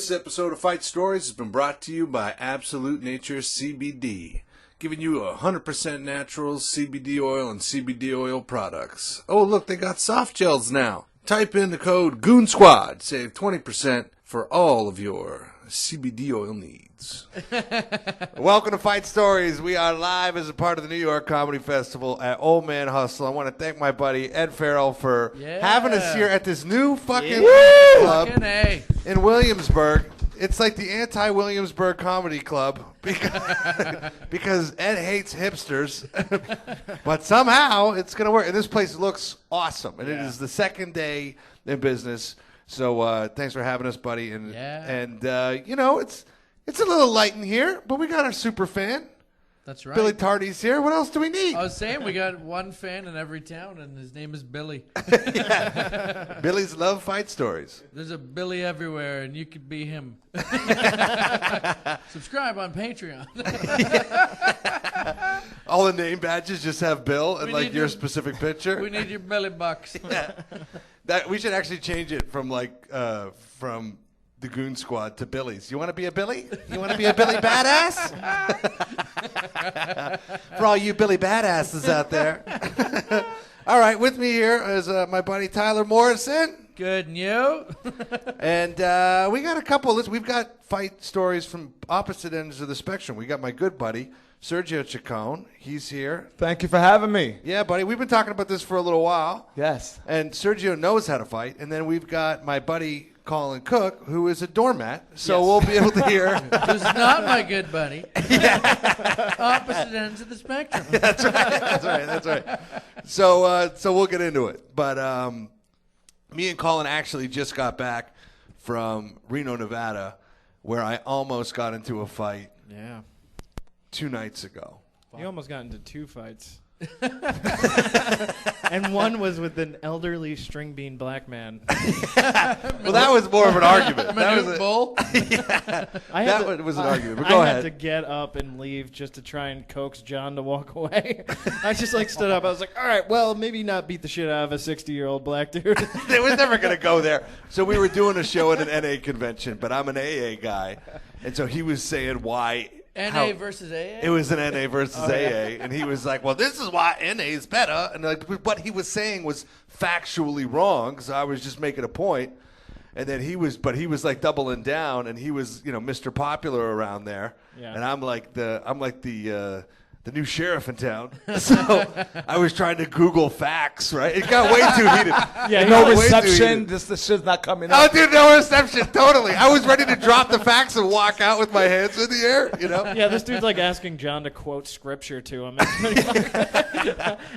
This episode of Fight Stories has been brought to you by Absolute Nature CBD, giving you 100% natural CBD oil and CBD oil products. Oh, look, they got soft gels now. Type in the code Goon Squad, save 20% for all of your CBD oil needs. Welcome to Fight Stories. We are live as a part of the New York Comedy Festival at Old Man Hustle. I want to thank my buddy Ed Farrell for having us here at this new fucking club in Williamsburg. It's like the anti-Williamsburg comedy club because Ed hates hipsters, but somehow it's going to work. And this place looks awesome, and it is the second day in business. So thanks for having us, buddy. And you know, it's a little light in here, but we got our super fan. That's right. Billy Tardy's here. What else do we need? I was saying we got one fan in every town, and his name is Billy. Billy's love fight stories. There's a Billy everywhere, and you could be him. Subscribe on Patreon. All the name badges just have Bill and like your specific picture. We need your Billy bucks. That we should actually change it from from the Goon Squad to Billy's. You want to be a Billy? You want to be a Billy badass? For all you Billy badasses out there. All right, with me here is my buddy Tyler Morrison. Good, and you? And we got a couple. We've got fight stories from opposite ends of the spectrum. We got my good buddy Sergio Chicon. He's here. Thank you for having me. Yeah, buddy. We've been talking about this for a little while. Yes. And Sergio knows how to fight. And then we've got my buddy Colin Cook, who is a doormat. So we'll be able to hear. Who's not my good buddy. Opposite ends of the spectrum. That's right. So we'll get into it. But me and Colin actually just got back from Reno, Nevada, where I almost got into a fight. Yeah. 2 nights ago. You almost got into 2 fights. And one was with an elderly string bean black man. Well, that was more of an argument. That was a bull? That was an argument. But go I ahead. had to get up and leave just to try and coax John to walk away. I just stood up. I was like, all right, well, maybe not beat the shit out of a 60-year-old black dude. It was never going to go there. So we were doing a show at an NA convention, but I'm an AA guy. And so he was saying why. NA versus AA? It was an NA versus AA, and he was like, well, this is why NA is better. And what he was saying was factually wrong, because I was just making a point. And then he was like doubling down, and he was, Mr. Popular around there. Yeah. And I'm like the new sheriff in town. So I was trying to Google facts, right? It got way too heated. Yeah, no reception. This shit's not coming up. Oh, dude, no reception. Totally. I was ready to drop the facts and walk out with my hands in the air, Yeah, this dude's like asking John to quote scripture to him.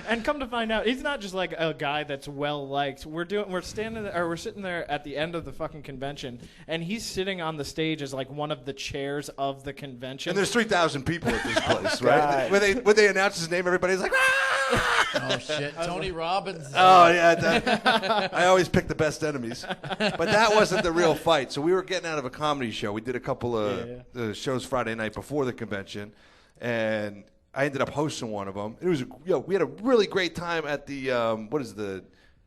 And come to find out, he's not just like a guy that's well liked. We're sitting there at the end of the fucking convention, and he's sitting on the stage as like one of the chairs of the convention. And there's 3,000 people at this place, right? When they announce his name, everybody's like, ah! Oh, shit. Tony Robbins. Oh, yeah. I always pick the best enemies. But that wasn't the real fight. So we were getting out of a comedy show. We did a couple of shows Friday night before the convention, and I ended up hosting one of them. It was, we had a really great time at the, the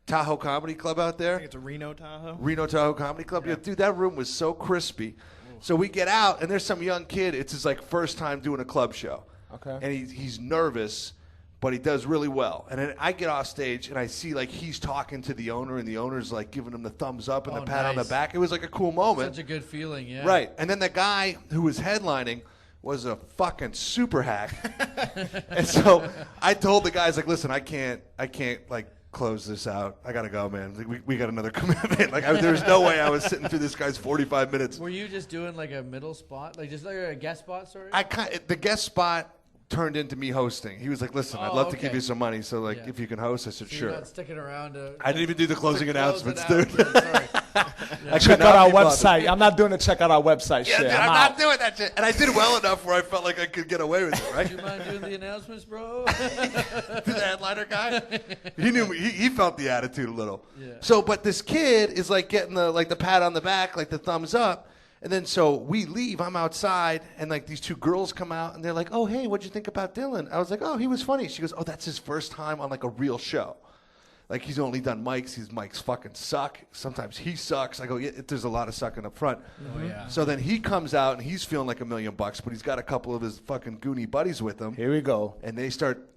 Tahoe Comedy Club out there? I think it's a Reno Tahoe. Reno Tahoe Comedy Club. Yeah. Dude, that room was so crispy. So we get out, and there's some young kid. It's his first time doing a club show. Okay. And he's nervous, but he does really well. And then I get off stage, and I see he's talking to the owner, and the owner's giving him the thumbs up and the pat on the back. It was a cool moment. Such a good feeling, yeah. Right. And then the guy who was headlining was a fucking super hack. And so I told the guys, listen, I can't close this out. I gotta go, man. We got another commitment. There's no way I was sitting through this guy's 45 minutes. Were you just doing a middle spot, just a guest spot? Sorry. The guest spot turned into me hosting. He was like, listen, I'd love to give you some money, so if you can host. I said, sure. You're not sticking around I didn't even do the closing announcements, dude. Sorry. Check out our website. I'm not doing the check out our website shit. Dude, I'm not doing that shit. And I did well enough where I felt like I could get away with it, right? Do you mind doing the announcements, bro? The headliner guy? He knew me. He felt the attitude a little. Yeah. So, but this kid is getting the pat on the back, the thumbs up. And then so we leave. I'm outside, and these 2 girls come out, and they're like, "Oh, hey, what'd you think about Dylan?" I was like, "Oh, he was funny." She goes, "Oh, that's his first time on a real show." like he's only done mics. His mics fucking suck. Sometimes he sucks. I go, yeah, there's a lot of sucking up front. Oh, yeah. So then he comes out and he's feeling like $1 million, but he's got a couple of his fucking goony buddies with him. Here we go. And they start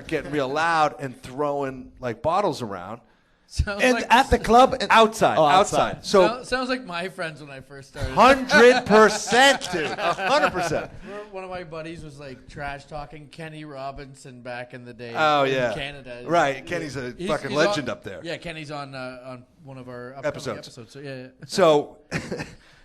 getting real loud and throwing like bottles around. And at the club? Outside. Oh, outside. So sounds like my friends when I first started. 100%, dude. 100%. One of my buddies was like trash talking Kenny Robinson back in the day. Oh, in yeah. Canada. Right. Kenny's a fucking legend up there. Yeah, Kenny's on one of our upcoming episodes. So, yeah.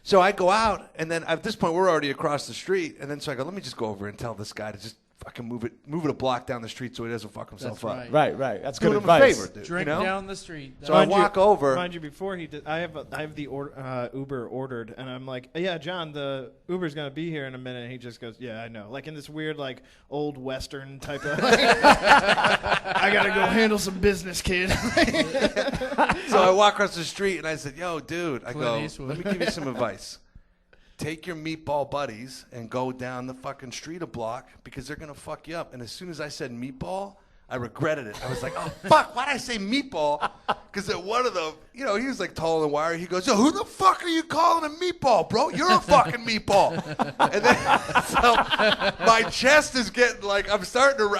So I go out, and then at this point, we're already across the street. And then so I go, let me just go over and tell this guy to just fucking move it a block down the street so he doesn't fuck himself up. Right. Right. That's Doing good him a advice. favor, dude. Drink down the street. So I walk over. Mind you, before he did, I have the Uber ordered, and I'm like, yeah, John, the Uber's gonna be here in a minute. And he just goes, yeah, I know, like in this weird like old Western type of. I gotta go handle some business, kid. So I walk across the street and I said, yo, dude, I go, Eastwood. let me give you some advice. Take your meatball buddies and go down the fucking street a block because they're going to fuck you up. And as soon as I said meatball, I regretted it. I was like, oh, fuck, why'd I say meatball? Because at one of them, he was like tall and wiry. He goes, yo, who the fuck are you calling a meatball, bro? You're a fucking meatball. And then, so my chest is getting like, I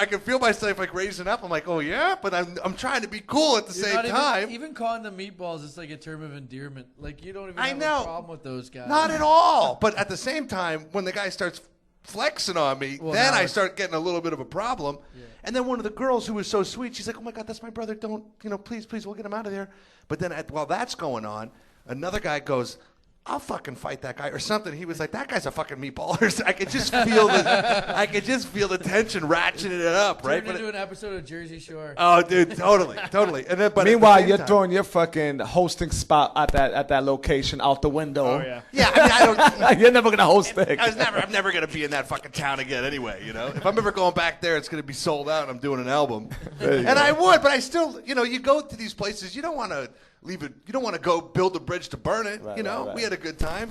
can feel myself like raising up. I'm like, oh yeah? But I'm trying to be cool at the same time. Even calling them meatballs is like a term of endearment. Like you don't even have a problem with those guys. Not at all. But at the same time, when the guy starts flexing on me, then I start getting a little bit of a problem. Yeah. And then one of the girls who was so sweet, she's like, oh my God, that's my brother. Don't, please, we'll get him out of there. But then while that's going on, another guy goes, I'll fucking fight that guy or something. He was like, that guy's a fucking meatball. I could just feel the tension ratcheting it up, right? Turned into an episode of Jersey Shore. Oh, dude, totally. And then, but meanwhile, you're throwing your fucking hosting spot at that location out the window. Oh yeah. Yeah, I mean, I don't. You're never gonna host it. I'm never gonna be in that fucking town again anyway. If I'm ever going back there, it's gonna be sold out. And I'm doing an album, and I would, but I still, you go to these places, you don't want to leave it. You don't want to go build a bridge to burn it. Right, right. We had a good time.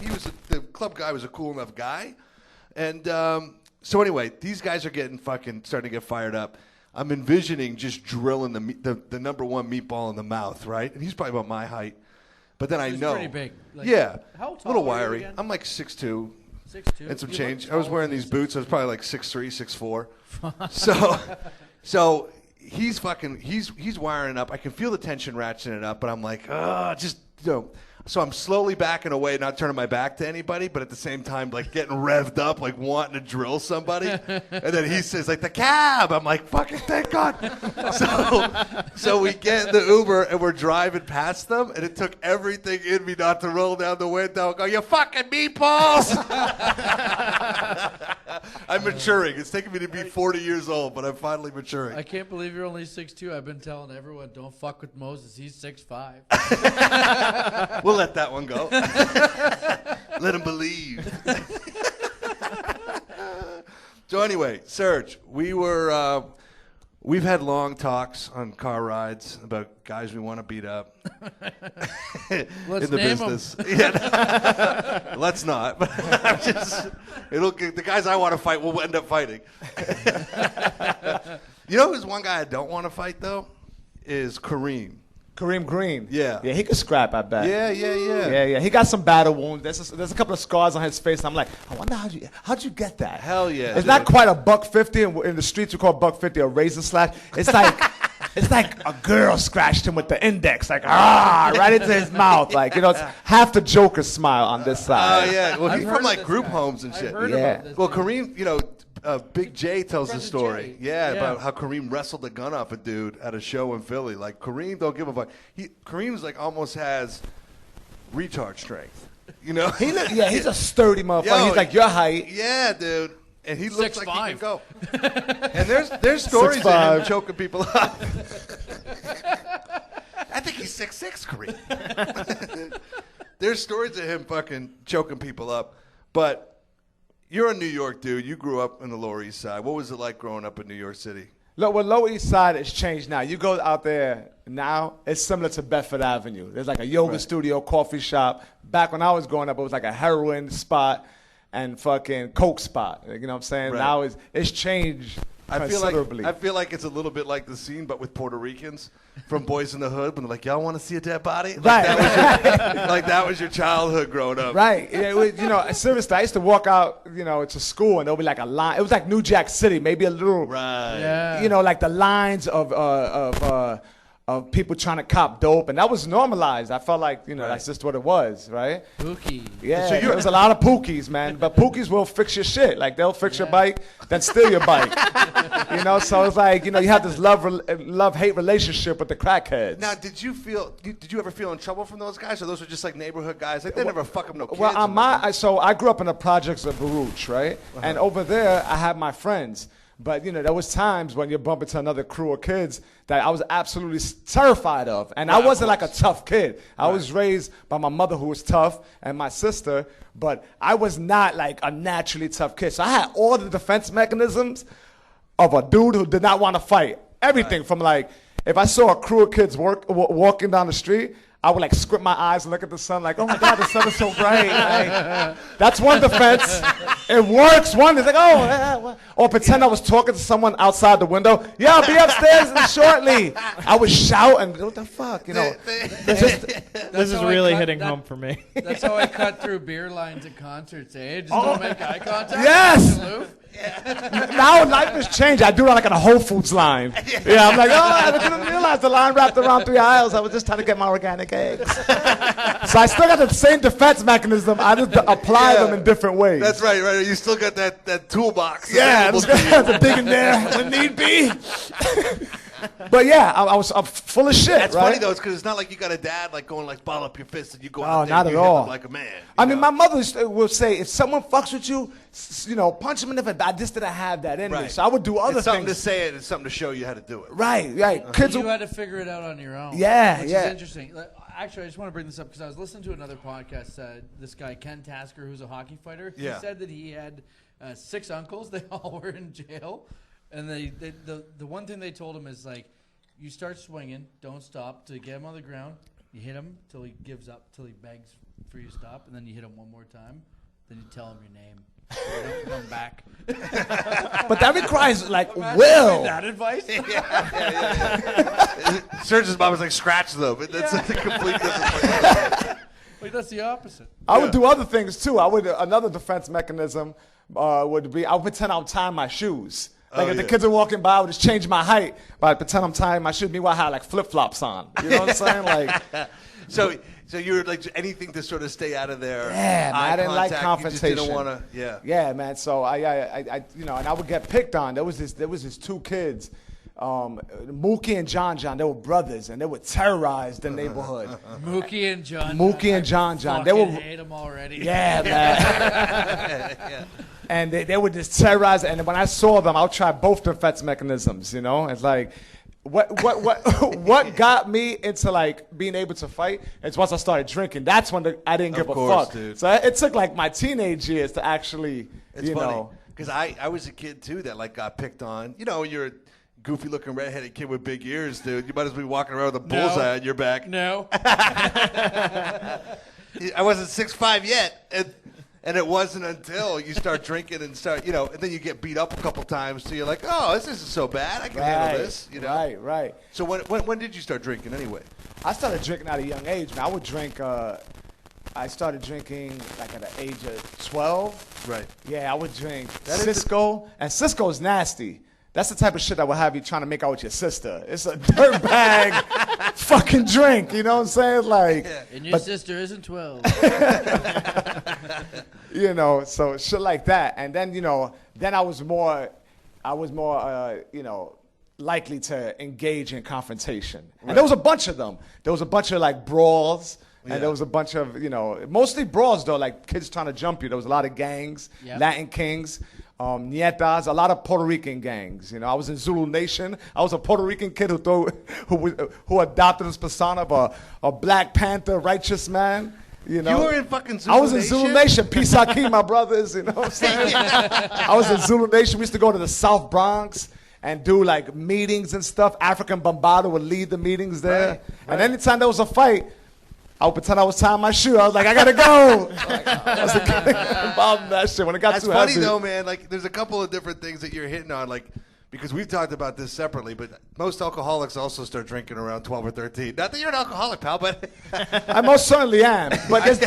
The club guy was a cool enough guy, and so anyway, these guys are starting to get fired up. I'm envisioning just drilling the number one meatball in the mouth, right? And he's probably about my height, but then I know, pretty big. Like, yeah, how tall a little are you wiry. again? I'm like 6'2". 6'2". And some change. I was wearing these boots. I was probably like 6'3", 6'4". So he's wiring up. I can feel the tension ratcheting up, but I'm like, So I'm slowly backing away, not turning my back to anybody, but at the same time, like getting revved up, like wanting to drill somebody. And then he says, like, the cab. I'm like, fucking thank God. So we get in the Uber and we're driving past them, and it took everything in me not to roll down the window and go, you fucking meatballs. I'm maturing. It's taken me to be 40 years old, but I'm finally maturing. I can't believe you're only 6'2". I've been telling everyone, don't fuck with Moses. He's 6'5". We'll let that one go. Let him believe. So anyway, Serge, we've had long talks on car rides about guys we want to beat up. Let's in the name business. Yeah, let's not. But the guys I want to fight will end up fighting. Who's one guy I don't want to fight though? Is Kareem. Kareem Green. Yeah. Yeah, he could scrap, I bet. Yeah. He got some battle wounds. There's a couple of scars on his face. I'm like, I wonder how'd you get that? Hell yeah. It's not quite a $150. In the streets, we call $150 a razor slash. It's like it's like a girl scratched him with the index, like right into his mouth. Like, it's half the Joker smile on this side. Oh yeah. Well, he's from like group homes and shit. About this well, dude. Kareem, Big J tells the story. Yeah, about how Kareem wrestled a gun off a dude at a show in Philly. Like, Kareem don't give a fuck. Kareem's like almost has retard strength. He's a sturdy motherfucker. He's like your height. Yeah, dude. And he looks like he can 6'5". go. And there's stories of him choking people up. I think he's 6'6", Kareem. There's stories of him fucking choking people up. But you're a New York dude. You grew up in the Lower East Side. What was it like growing up in New York City? Look, Lower East Side has changed now. You go out there now, it's similar to Bedford Avenue. There's like a yoga studio, coffee shop. Back when I was growing up, it was like a heroin spot and fucking coke spot. You know what I'm saying? Right. Now it's changed considerably. I feel like it's a little bit like the scene, but with Puerto Ricans from Boys in the Hood, when they're like, "Y'all want to see a dead body?" Like that was your childhood growing up. Right. Seriously, I used to walk out, to school, and there'll be like a line. It was like New Jack City, maybe a little, Right. Yeah. like the lines of people trying to cop dope, and that was normalized. I felt like, that's just what it was, right? Pookie. Yeah, there was a lot of pookies, man. But pookies will fix your shit. Like, they'll fix your bike, then steal your bike. So it's like, you have this love-hate relationship with the crackheads. Now, did you ever feel in trouble from those guys, or those were just like neighborhood guys? Like, they never fuck up no kids. Well, so I grew up in the projects of Baruch, right? And over there, I had my friends. But, there was times when you bump into another crew of kids that I was absolutely terrified of. And I wasn't like a tough kid. I was raised by my mother, who was tough, and my sister. But I was not like a naturally tough kid. So I had all the defense mechanisms of a dude who did not want to fight. Everything from like, if I saw a crew of kids walking down the street, I would like squint my eyes and look at the sun like, oh my God, the sun is so bright. Like, that's one defense. It works. One is like, or pretend I was talking to someone outside the window. Yeah, I'll be upstairs shortly. I would shout and what the fuck, This is really hitting home for me. That's how I cut through beer lines at concerts, eh? Just don't make eye contact. Yes. Now life has changed. I do it like on a Whole Foods line. Yeah, I'm like, I didn't realize the line wrapped around 3 aisles. I was just trying to get my organic eggs. So I still got the same defense mechanism. I just apply them in different ways. That's right. You still got that toolbox. Yeah, I'm to dig in there when need be. But yeah, I'm full of shit. That's right? funny though, because it's not like you got a dad like going like ball up your fist and you go out there not and at you hit all. him like a man. I mean, my mother will say, if someone fucks with you, punch him in the face. I just didn't have that in me, Right. so I would do other It's something things. to say it. It's something to show you how to do it. Right. Kids, You had to figure it out on your own. Yeah, which yeah. is interesting. Actually, I just want to bring this up because I was listening to another podcast. This guy Ken Tasker, who's a hockey fighter, he said that he had 6 uncles. They all were in jail, and the one thing they told him is like, you start swinging, don't stop till you get him on the ground. You hit him till he gives up, till he begs for you to stop, and then you hit him one more time. Then you tell him your name. So don't come back. but that requires like will. That advice? Serge's mom was like, scratch them. That's a complete different. Like, that's the opposite. I would do other things too. Another defense mechanism would be I would pretend I'm tying my shoes. Like if the kids are walking by, I would just change my height, but I'd pretend I'm tying my shoes. Meanwhile, I had like flip-flops on. You know what I'm saying? Like, so you were like anything to sort of stay out of there. Yeah, man, I didn't like confrontation. You just didn't want to. Yeah, man. So I and I would get picked on. There was these 2 kids, Mookie and John. They were brothers, and they would terrorize the neighborhood. Mookie and John. They were hate them already. Yeah, man. And they would just terrorize. And when I saw them, I would try both defense mechanisms. It's like, what got me into like being able to fight is once I started drinking. That's when I didn't give a fuck. Dude. So it took like my teenage years to actually, It's funny because I was a kid too that like got picked on. You're a goofy looking redheaded kid with big ears, dude. You might as well be walking around with a bullseye on your back. No. I wasn't 6'5" yet. And it wasn't until you start drinking and and then you get beat up a couple times, so you're like, oh, this isn't so bad. I can handle this, Right. So when did you start drinking anyway? I started drinking at a young age, man. I would drink, I started drinking like at the age of 12. Right. Yeah, I would drink Cisco, and Cisco is nasty. That's the type of shit that will have you trying to make out with your sister. It's a dirtbag fucking drink, you know what I'm saying? Like, and your sister isn't 12. So shit like that. And then, then I was more, likely to engage in confrontation. Right. And there was a bunch of them. There was a bunch of like brawls. And there was a bunch of, mostly brawls though, like kids trying to jump you. There was a lot of gangs, Latin Kings, Nietas, a lot of Puerto Rican gangs. I was in Zulu Nation. I was a Puerto Rican kid who adopted this persona of a Black Panther righteous man. You were in fucking Zulu Nation? I was in Zulu Nation. Pisaki, my brothers, you know what I'm saying? I was in Zulu Nation. We used to go to the South Bronx and do like meetings and stuff. African Bombado would lead the meetings there. Right. And anytime there was a fight, I would pretend I was tying my shoe. I was like, I gotta go. I was involved in that shit when it got too heavy. That's funny though, man. Like, there's a couple of different things that you're hitting on. Like, because we've talked about this separately, but most alcoholics also start drinking around 12 or 13. Not that you're an alcoholic, pal, but I most certainly am. But there's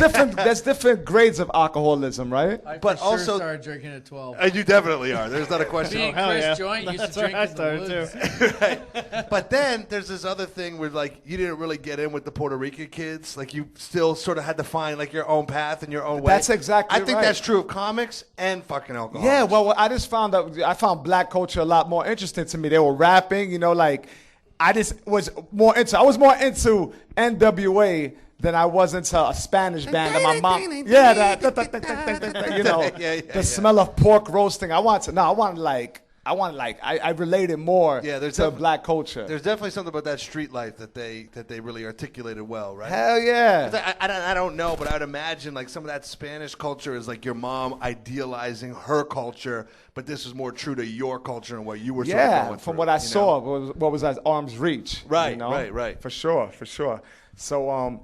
different grades of alcoholism, right? I but for sure also started drinking at 12. you definitely are. There's not a question. Being hell Chris yeah. Joint used to That's drink where I in the started, woods. Right. But then there's this other thing where like you didn't really get in with the Puerto Rican kids. Like you still sort of had to find like your own path and your own way. That's exactly I think right. that's true of comics and fucking alcohol. Yeah, well, I just found that I found black culture a lot more interesting to me. They were rapping, you know, like I was more into NWA than I was into a Spanish band. And my mom, you know, the smell of pork roasting. I related more to black culture. There's definitely something about that street life that they really articulated well, right? Hell yeah. I don't know, but I would imagine like some of that Spanish culture is like your mom idealizing her culture, but this is more true to your culture and what you were sort of going from through, what I saw, what was at arm's reach. Right, you know? right. For sure. So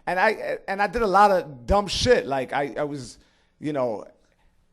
I did a lot of dumb shit. Like I was, you know,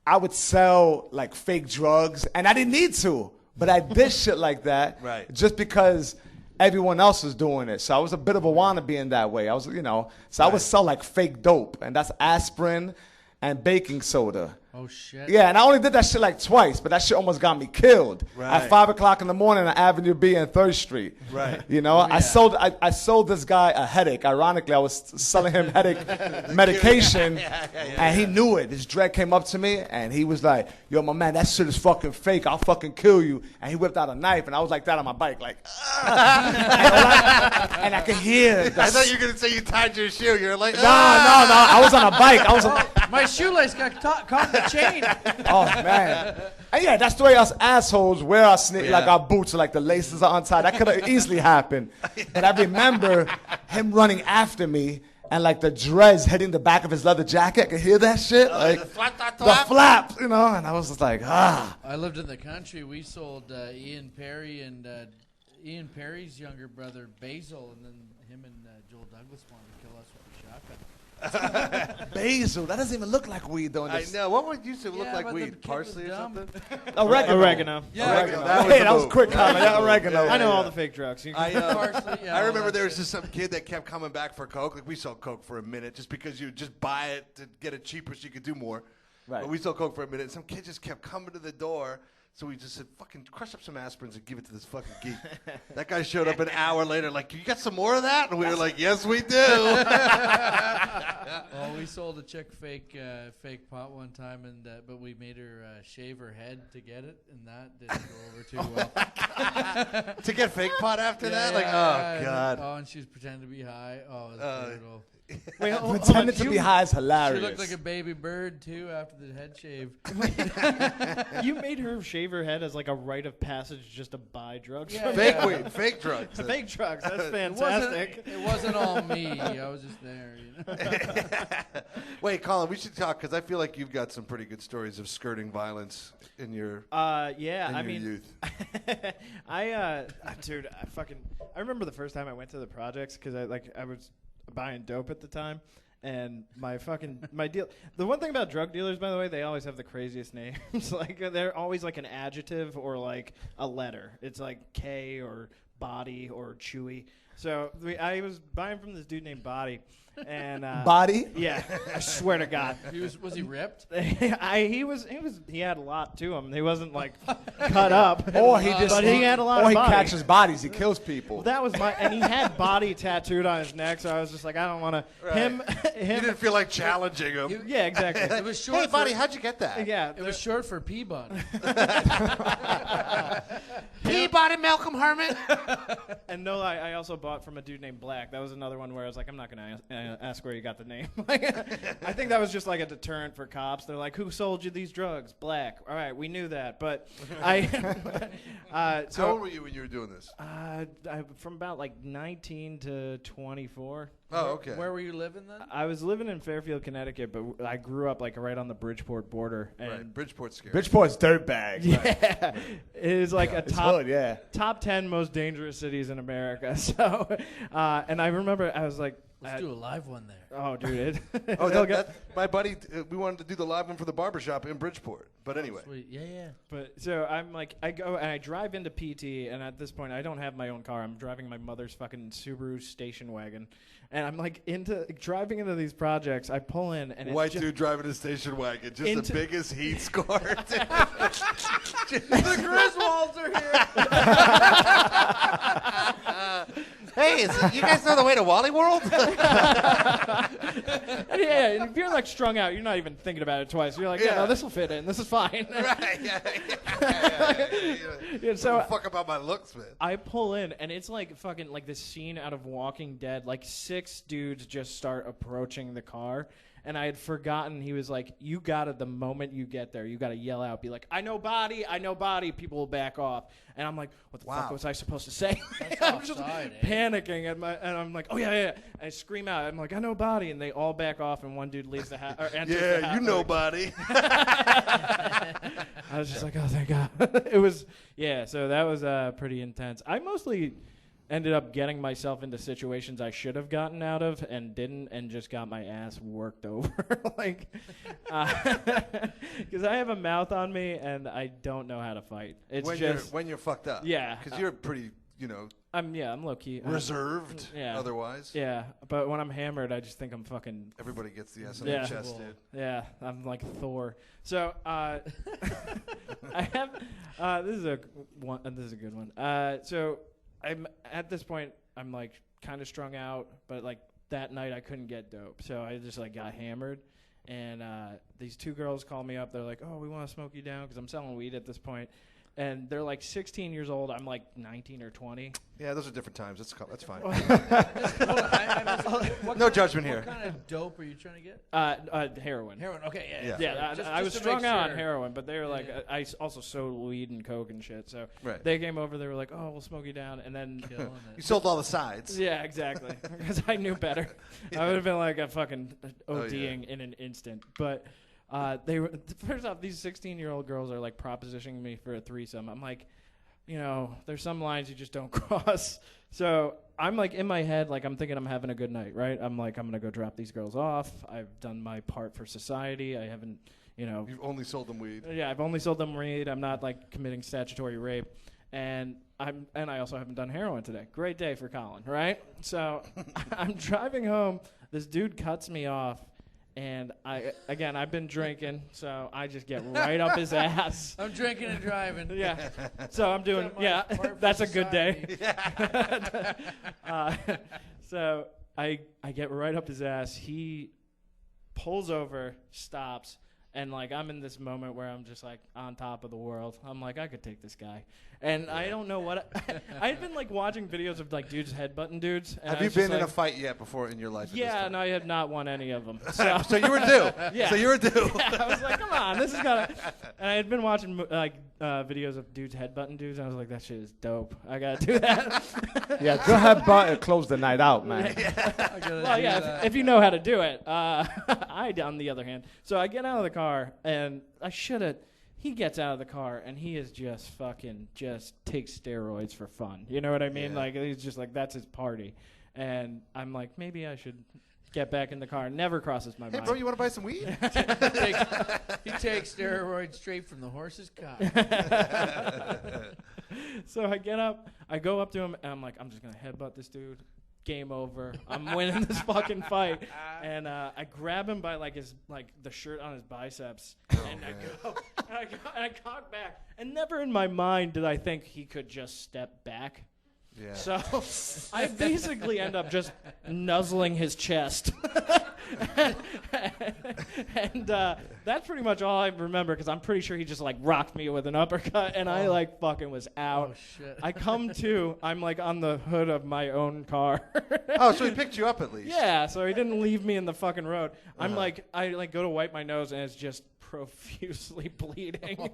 I would sell like fake drugs, and I didn't need to, but I did shit like that, right? Just because everyone else was doing it. So I was a bit of a wannabe in that way. I was, you know, so I would sell like fake dope, and that's aspirin and baking soda. Oh shit. Yeah, and I only did that shit like twice, but that shit almost got me killed. Right. At 5 o'clock in the morning on Avenue B and 3rd Street. Right. You know, I sold this guy a headache. Ironically, I was selling him headache medication, and he knew it. This dread came up to me, and he was like, "Yo, my man, that shit is fucking fake. I'll fucking kill you." And he whipped out a knife, and I was like that on my bike, like, and I could hear. I thought you were gonna say you tied your shoe. You're like, No. I was on a bike. My shoelace got caught in the chain. Oh man. And yeah, that's the way us assholes wear our like our boots, like the laces are untied. That could have easily happened. But I remember him running after me and like the dreads hitting the back of his leather jacket. I could hear that shit. Like the flap, you know, and I was just like, ah. I lived in the country. We sold Ian Perry and Ian Perry's younger brother Basil, and then him and Joel Douglas wanted to kill us with a shotgun. Basil, that doesn't even look like weed though. I know. What would used to look like but weed? the kid Parsley or was dumb. something? Oregano. Yeah, Oregano. That Hey, was that was the quick move. comment. Yeah, oregano. I know all the fake drugs. Parsley, yeah, I all remember that there was shit. just some kid that kept coming back for Coke. Like we sold Coke for a minute just because you just buy it to get it cheaper so you could do more. Right. But we sold Coke for a minute. And some kid just kept coming to the door. So we just said, fucking crush up some aspirins and give it to this fucking geek. That guy showed up an hour later like, you got some more of that? And we were like, yes, we do. Oh, we sold a chick fake pot one time, and but we made her shave her head to get it, and that didn't go over too well. To get fake pot after that? Like, yeah, oh, God. Oh, and she was pretending to be high. Oh, it was brutal. Wait, Pretending to be high is hilarious. She looked like a baby bird too after the head shave. You made her shave her head as like a rite of passage just to buy drugs. Yeah, Fake weed, fake drugs. Fake drugs. That's It fantastic. wasn't all me. I was just there. You know? Wait, Colin, we should talk because I feel like you've got some pretty good stories of skirting violence in your youth. I remember the first time I went to the projects because I was buying dope at the time, and my deal. The one thing about drug dealers, by the way, they always have the craziest names. Like they're always like an adjective or like a letter. It's like K or Body or Chewy. So I was buying from this dude named Body. And Body? Yeah, I swear to God. Was he ripped? He had a lot to him. He wasn't like cut up. Or he just but he had a lot or of he body. catches bodies, he kills people. Well, that was and he had Body tattooed on his neck, so I was just like, I don't want to. Right. Him. You didn't feel like challenging him. Yeah, exactly. It was short. Hey, buddy, how'd you get that? Yeah, It was short for Peabody. Peabody Malcolm Herman. And no, I also bought from a dude named Black. That was another one where I was like, I'm not going to ask where you got the name. I think that was just like a deterrent for cops. They're like, who sold you these drugs? Black. All right, we knew that. But How old were you when you were doing this? From about like 19 to 24. Oh, okay. Where were you living then? I was living in Fairfield, Connecticut, but I grew up like right on the Bridgeport border. And Right, Bridgeport's scary. Bridgeport's dirtbag. yeah, it is like a It's top hood, yeah. top 10 most dangerous cities in America. So, and I remember I was like, Let's do a live one there. Oh, dude. My buddy, we wanted to do the live one for the barbershop in Bridgeport. But anyway. Sweet. Yeah. But so I'm like, I go and I drive into PT, and at this point, I don't have my own car. I'm driving my mother's fucking Subaru station wagon. And I'm like driving into these projects. I pull in, and White dude driving a station wagon, just the biggest heat score. The Griswolds are here. Hey, you guys know the way to Wally World? Yeah, and if you're like strung out, you're not even thinking about it twice. You're like, yeah, no, this will fit in. This is fine. Right, Yeah, so fuck about my looks, man. I pull in, and it's like fucking like this scene out of Walking Dead. Like 6 dudes just start approaching the car. And I had forgotten he was like, you gotta, the moment you get there, you gotta yell out, be like, I know body, people will back off. And I'm like, what the fuck was I supposed to say? I'm just panicking, and I'm like, oh yeah. And I scream out, I'm like, I know body, and they all back off, and one dude leaves the house, or enters the house. You know body. I was just like, oh, thank God. It was, so that was pretty intense. I mostly ended up getting myself into situations I should have gotten out of and didn't, and just got my ass worked over. Because I have a mouth on me and I don't know how to fight. It's when you're fucked up. Yeah. Because you're pretty, I'm low key reserved. Otherwise. Yeah, but when I'm hammered, I just think I'm fucking. Everybody gets the S on their chest, dude. Yeah, I'm like Thor. So I have. This is a good one. So I'm at this point, I'm like kind of strung out, but like that night I couldn't get dope, so I just like got hammered, and these 2 girls call me up. They're like, "Oh, we want to smoke you down," because I'm selling weed at this point. And they're like 16 years old. I'm like 19 or 20. Yeah, those are different times. That's fine. What no judgment here. What kind of dope are you trying to get? Heroin. Heroin. Okay. Yeah. I was strung out on heroin, but they were like, I also sold weed and coke and shit. So they came over. They were like, "Oh, we'll smoke you down," and then you sold all the sides. Yeah, exactly. Because I knew better. I would have been like a fucking ODing in an instant, but. They were first off. These 16-year-old girls are like propositioning me for a threesome. I'm like, there's some lines you just don't cross. So I'm like in my head, like I'm thinking I'm having a good night, right? I'm like, I'm gonna go drop these girls off. I've done my part for society. I haven't, You've only sold them weed. Yeah, I've only sold them weed. I'm not like committing statutory rape, and I also haven't done heroin today. Great day for Colin, right? So I'm driving home. This dude cuts me off. And I've been drinking, so I just get right up his ass. I'm drinking and driving. Yeah. So I'm doing, that's a good day. So I get right up his ass. He pulls over, stops, and like I'm in this moment where I'm just like on top of the world. I'm like, I could take this guy. And I don't know what I've been like watching videos of like dudes headbutting dudes. Have you been in a fight yet before in your life? Yeah, and I have not won any of them. So, so you were due. Yeah. So you were due. Yeah, I was like, come on, this is gotta. And I had been watching like videos of dudes headbutting dudes, and I was like, that shit is dope. I gotta do that. Yeah, go headbutt and close the night out, man. Well, yeah, if you know how to do it. I, on the other hand, so I get out of the car, and I should have. He gets out of the car, and he is just takes steroids for fun. You know what I mean? Yeah. Like, he's just like, that's his party. And I'm like, maybe I should get back in the car. Never crosses my mind. Hey, bro, you want to buy some weed? He takes steroids straight from the horse's cock. So I get up, I go up to him, and I'm like, I'm just going to headbutt this dude. Game over. I'm winning this fucking fight. And I grab him by like the shirt on his biceps, and I cock back. And never in my mind did I think he could just step back. Yeah. So I basically end up just nuzzling his chest. And that's pretty much all I remember, because I'm pretty sure he just like rocked me with an uppercut, and I like fucking was out. Oh shit. I come to, I'm like on the hood of my own car. Oh, so he picked you up at least. Yeah, so he didn't leave me in the fucking road. I'm like, I like go to wipe my nose, and it's just profusely bleeding.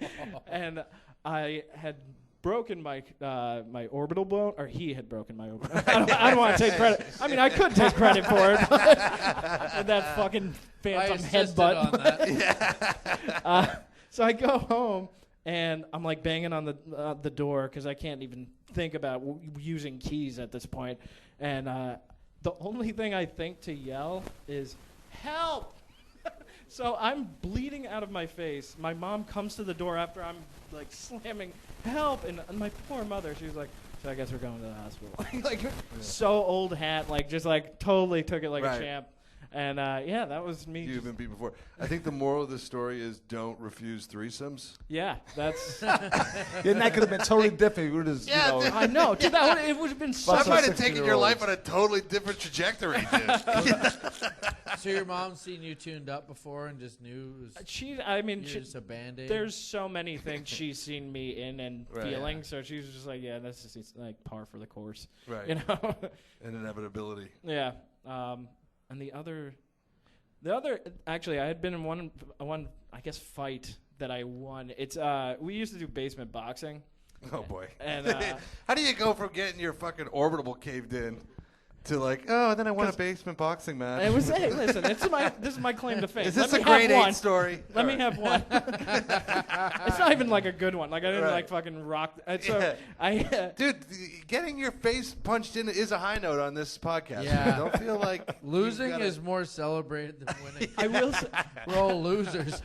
And I had broken my my orbital bone, or he had broken my orbital. I don't want to take credit. I mean, I could take credit for it, but with that fucking phantom headbutt. So I go home, and I'm like banging on the door, because I can't even think about using keys at this point. And the only thing I think to yell is, help! So I'm bleeding out of my face. My mom comes to the door after I'm like slamming, help! And my poor mother, she was like, so I guess we're going to the hospital. Like, so old hat, like just like totally took it like a champ. And yeah, that was me. You've been beat before. I think the moral of the story is don't refuse threesomes. Yeah, that's. Then that could have been totally different. We just, Yeah, you know, I know. Dude, it would have been so. That might have taken your life on a totally different trajectory, dude. So your mom's seen you tuned up before and just knew it was I mean, you're just a Band-Aid? there's so many things she's seen me in and feeling, so she's just like, yeah, that's just it's like par for the course. Right. You know? An inevitability. Yeah. And the other, actually, I had been in one, I guess, fight that I won. It's, we used to do basement boxing. Oh, boy. And how do you go from getting your fucking orbital caved in to like, oh, then I won a basement boxing match? it was, hey, listen, this is my claim to fame. Is this Let a me have grade 8 one. story? Let me have one. It's not even like a good one. Like I didn't like fucking rock. So Dude, getting your face punched in is a high note on this podcast. Yeah. I don't feel like Losing is more celebrated than winning. I will say, We're all losers.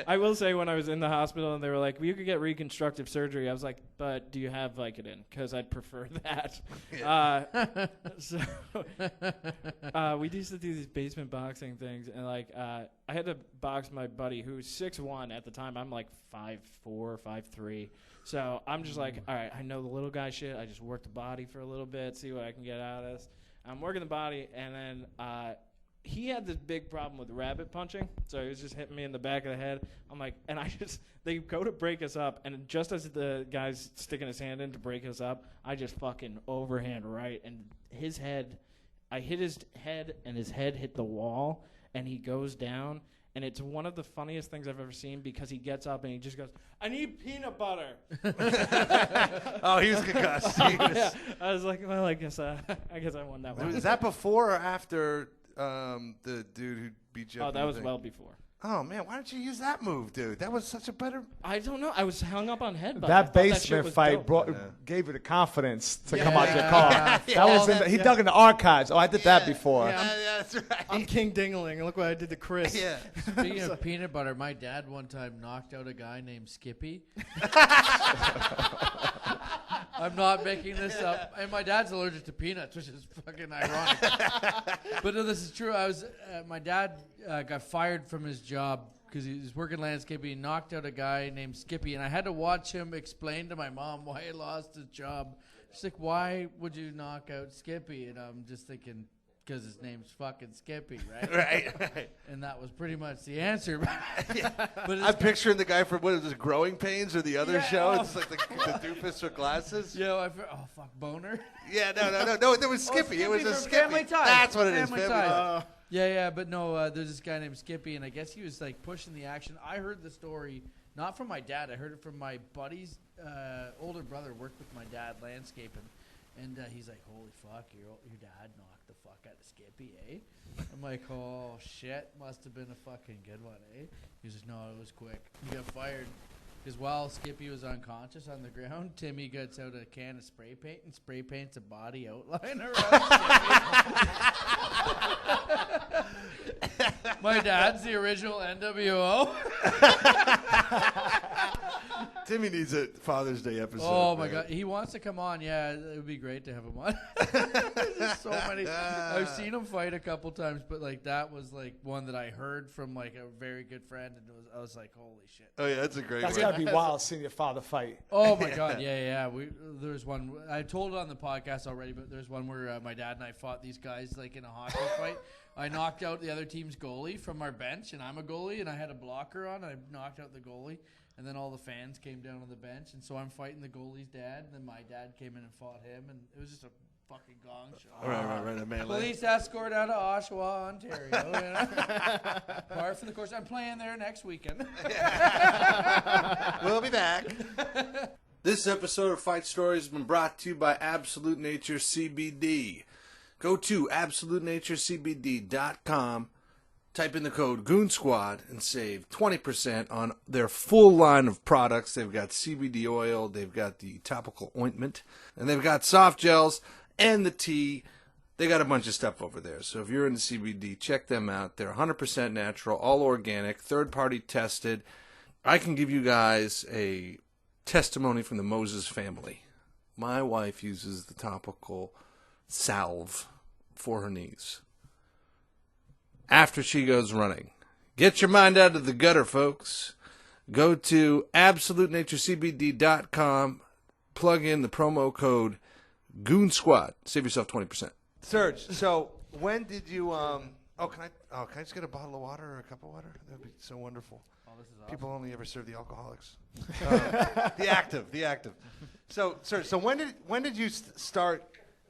I will say when I was in the hospital and they were like, well, you could get reconstructive surgery. I was like, but do you have Vicodin? Because I'd prefer that. So we used to do these basement boxing things, and like I had to box my buddy who was 6'1" at the time. I'm like 5'4", 5'3". So I'm just like, all right, I know the little guy shit. I just work the body for a little bit, see what I can get out of this. I'm working the body, and then he had this big problem with rabbit punching, so he was just hitting me in the back of the head. I'm like, and they go to break us up, and just as the guy's sticking his hand in to break us up, I just fucking overhand right, and his head, I hit his head, and his head hit the wall, and he goes down, and it's one of the funniest things I've ever seen because he gets up and he just goes, I need peanut butter. Oh, he was concussed. Yeah. I was like, well, I guess I won that one. Is that before or after the dude who beat you up? Oh, that was well before. Oh, man, why didn't you use that move, dude? That was such a better... I don't know. I was hung up on headbutt. that basement fight gave you the confidence to come out your car. That was he dug in the archives. Oh, I did that before. Yeah, that's right. I'm King Dingling, and look what I did to Chris. Yeah. Speaking of peanut butter, my dad one time knocked out a guy named Skippy. I'm not making this up. And my dad's allergic to peanuts, which is fucking ironic. But no, this is true. My dad got fired from his job because he was working landscaping. He knocked out a guy named Skippy, and I had to watch him explain to my mom why he lost his job. She's like, why would you knock out Skippy? And I'm just thinking, because his name's fucking Skippy, right? Right. And that was pretty much the answer. But I'm picturing the guy from, what is this, Growing Pains or the other show? It's like the doofus with glasses. oh, fuck, Boner? Yeah, no, there was Skippy. Skippy It was a from Skippy. Family Ties. That's what it is, Family Family Ties. Ties. Yeah, but no, there's this guy named Skippy, and I guess he was like pushing the action. I heard the story, not from my dad. I heard it from my buddy's older brother, worked with my dad landscaping. And he's like, holy fuck, your dad knocked the fuck out of Skippy, eh? I'm like, oh, shit, must have been a fucking good one, eh? He was like, no, it was quick. He got fired. Because while Skippy was unconscious on the ground, Timmy gets out a can of spray paint and spray paints a body outline around Skippy. My dad's the original NWO. Timmy needs a Father's Day episode. Oh, my God. He wants to come on. Yeah, it would be great to have him on. There's so many. I've seen him fight a couple times, but, like, that was, like, one that I heard from, like, a very good friend, and I was like, holy shit. Oh, yeah, that's a great That's one. got to be wild seeing your father fight. Oh, my God. Yeah. There's one. I told it on the podcast already, but there's one where my dad and I fought these guys, like, in a hockey fight. I knocked out the other team's goalie from our bench, and I'm a goalie, and I had a blocker on, and I knocked out the goalie. And then all the fans came down on the bench, and so I'm fighting the goalie's dad, and then my dad came in and fought him, and it was just a fucking gong show. Right, a melee. Police escort out of Oshawa, Ontario. You know? Par for the course. I'm playing there next weekend. We'll be back. This episode of Fight Stories has been brought to you by Absolute Nature CBD. Go to absolutenaturecbd.com, type in the code Goon Squad, and save 20% on their full line of products. They've got CBD oil, they've got the topical ointment, and they've got soft gels and the tea. They got a bunch of stuff over there. So if you're into CBD, check them out. They're 100% natural, all organic, third-party tested. I can give you guys a testimony from the Moses family. My wife uses the topical salve for her knees after she goes running. Get your mind out of the gutter, folks. Go to absolutenaturecbd.com, plug in the promo code Goon Squad. Save yourself 20%. Serge, so when did you can I just get a bottle of water or a cup of water? That'd be so wonderful. Oh, this is awesome. People only ever serve the alcoholics. The active. So, Serge, when did you start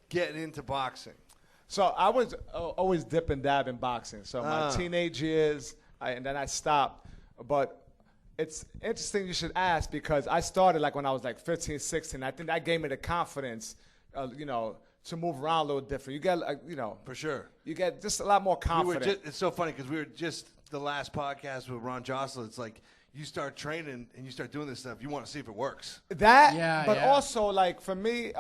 getting into boxing? So I was always dip and dab in boxing. So my teenage years, and then I stopped. But it's interesting you should ask because I started like when I was like 15, 16. I think that gave me the confidence, to move around a little different. You get, For sure. You get just a lot more confident. It's so funny because we were just the last podcast with Ron Jocelyn. It's like you start training and you start doing this stuff. You want to see if it works. Also like for me,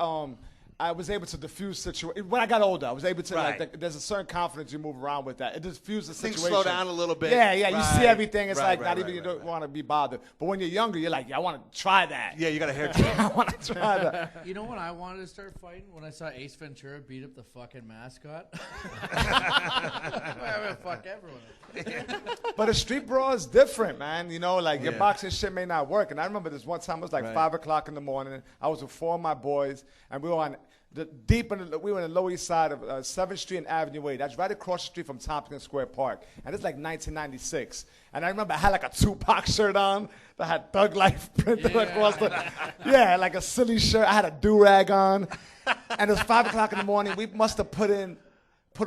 I was able to diffuse situations. When I got older, I was able to, there's a certain confidence you move around with that. It diffuses the situation. Things slow down a little bit. Yeah, you see everything. It's you don't want to be bothered. But when you're younger, you're like, I want to try that. Yeah, you got a hair too. I want to try that. You know when I wanted to start fighting? When I saw Ace Ventura beat up the fucking mascot. I'm gonna fuck everyone. But a street brawl is different, man. Your boxing shit may not work. And I remember this one time, it was like 5 o'clock in the morning. I was with 4 of my boys, and we were on we were in the Lower East Side of 7th Street and Avenue A. That's right across the street from Tompkins Square Park. And it's like 1996. And I remember I had like a Tupac shirt on that had Thug Life printed across like a silly shirt. I had a do-rag on. And it was 5 o'clock in the morning. We must have put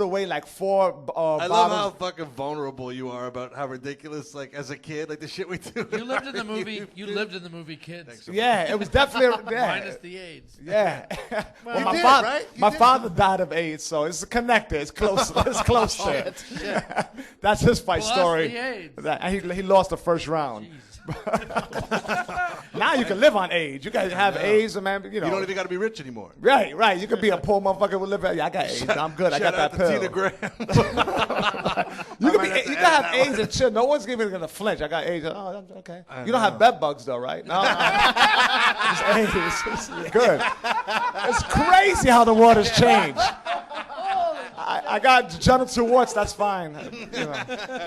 away like 4 bottles. I love how fucking vulnerable you are about how ridiculous, like as a kid, like the shit we do. You lived in the movie. You lived in the movie Kids. Thanks so much. It was definitely minus the AIDS. Yeah. Well, my father died of AIDS, so it's connected. It's close. It's close there. That's his fight story. The AIDS. He lost the first round. Now you can live on AIDS. You can have AIDS, man. You don't even got to be rich anymore. Right. You could be a poor motherfucker who live. I got AIDS. I'm good. I got that pill. Tina Graham. You can have AIDS and chill. No one's even gonna flinch. I got AIDS. Oh, that's okay. You don't have bed bugs though, right? No. It's AIDS. It's good. It's crazy how the waters change. I got genital warts. That's fine.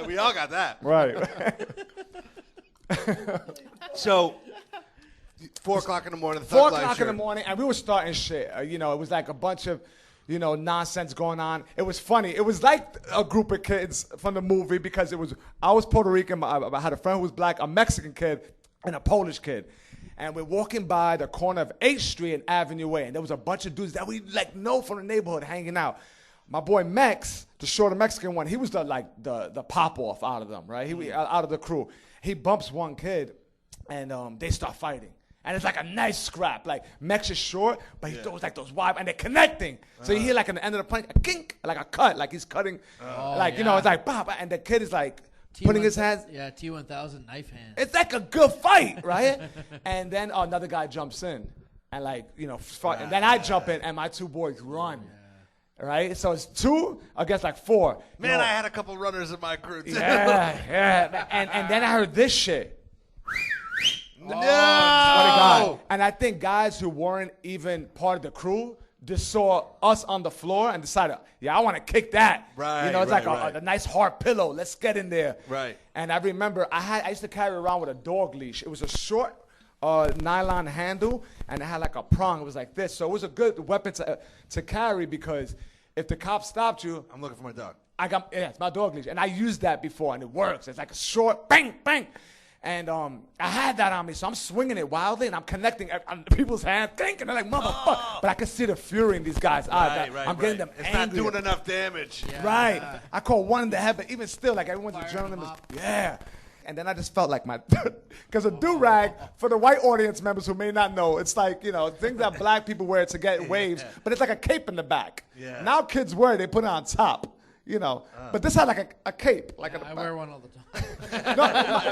We all got that. Right. So, 4 o'clock in the morning. 4 o'clock in the morning, and we were starting shit. It was like a bunch of, nonsense going on. It was funny. It was like a group of kids from the movie because I was Puerto Rican. I had a friend who was black, a Mexican kid, and a Polish kid. And we're walking by the corner of 8th Street and Avenue A, and there was a bunch of dudes that we know from the neighborhood hanging out. My boy Mex, the shorter Mexican one, he was the pop-off out of them, right? He out of the crew. He bumps one kid, and they start fighting. And it's like a nice scrap. Like, Mex is short, but he throws like those wide, and they're connecting. So you hear like at the end of the punch, a kink, like a cut, like he's cutting. It's like, pop, and the kid is like putting his hands. Yeah, T-1000 knife hands. It's like a good fight, right? And then another guy jumps in, and fight. And then I jump in, and my 2 boys run. Right? So it's 2 against 4. Man, I had a couple runners in my crew, too. Yeah. And then I heard this shit. No! God. And I think guys who weren't even part of the crew just saw us on the floor and decided, I want to kick that. Right. It's a nice hard pillow. Let's get in there. Right. And I remember I used to carry around with a dog leash. It was a short nylon handle, and it had like a prong. It was like this. So it was a good weapon to carry because if the cop stopped you. I'm looking for my dog. It's my dog leash. And I used that before, and it works. It's like a short bang, bang. And I had that on me, so I'm swinging it wildly, and I'm connecting on people's hands, and they're like, motherfucker. But I can see the fury in these guys' eyes. I'm getting them angry. It's not doing enough damage. Yeah. Right. I caught one in the head, but even still, like everyone's adrenaline is, And then I just felt like because a do-rag, for the white audience members who may not know, it's like, things that black people wear to get waves, but it's like a cape in the back. Yeah. Now kids wear it, they put it on top, But this had like a cape. I wear one all the time. No,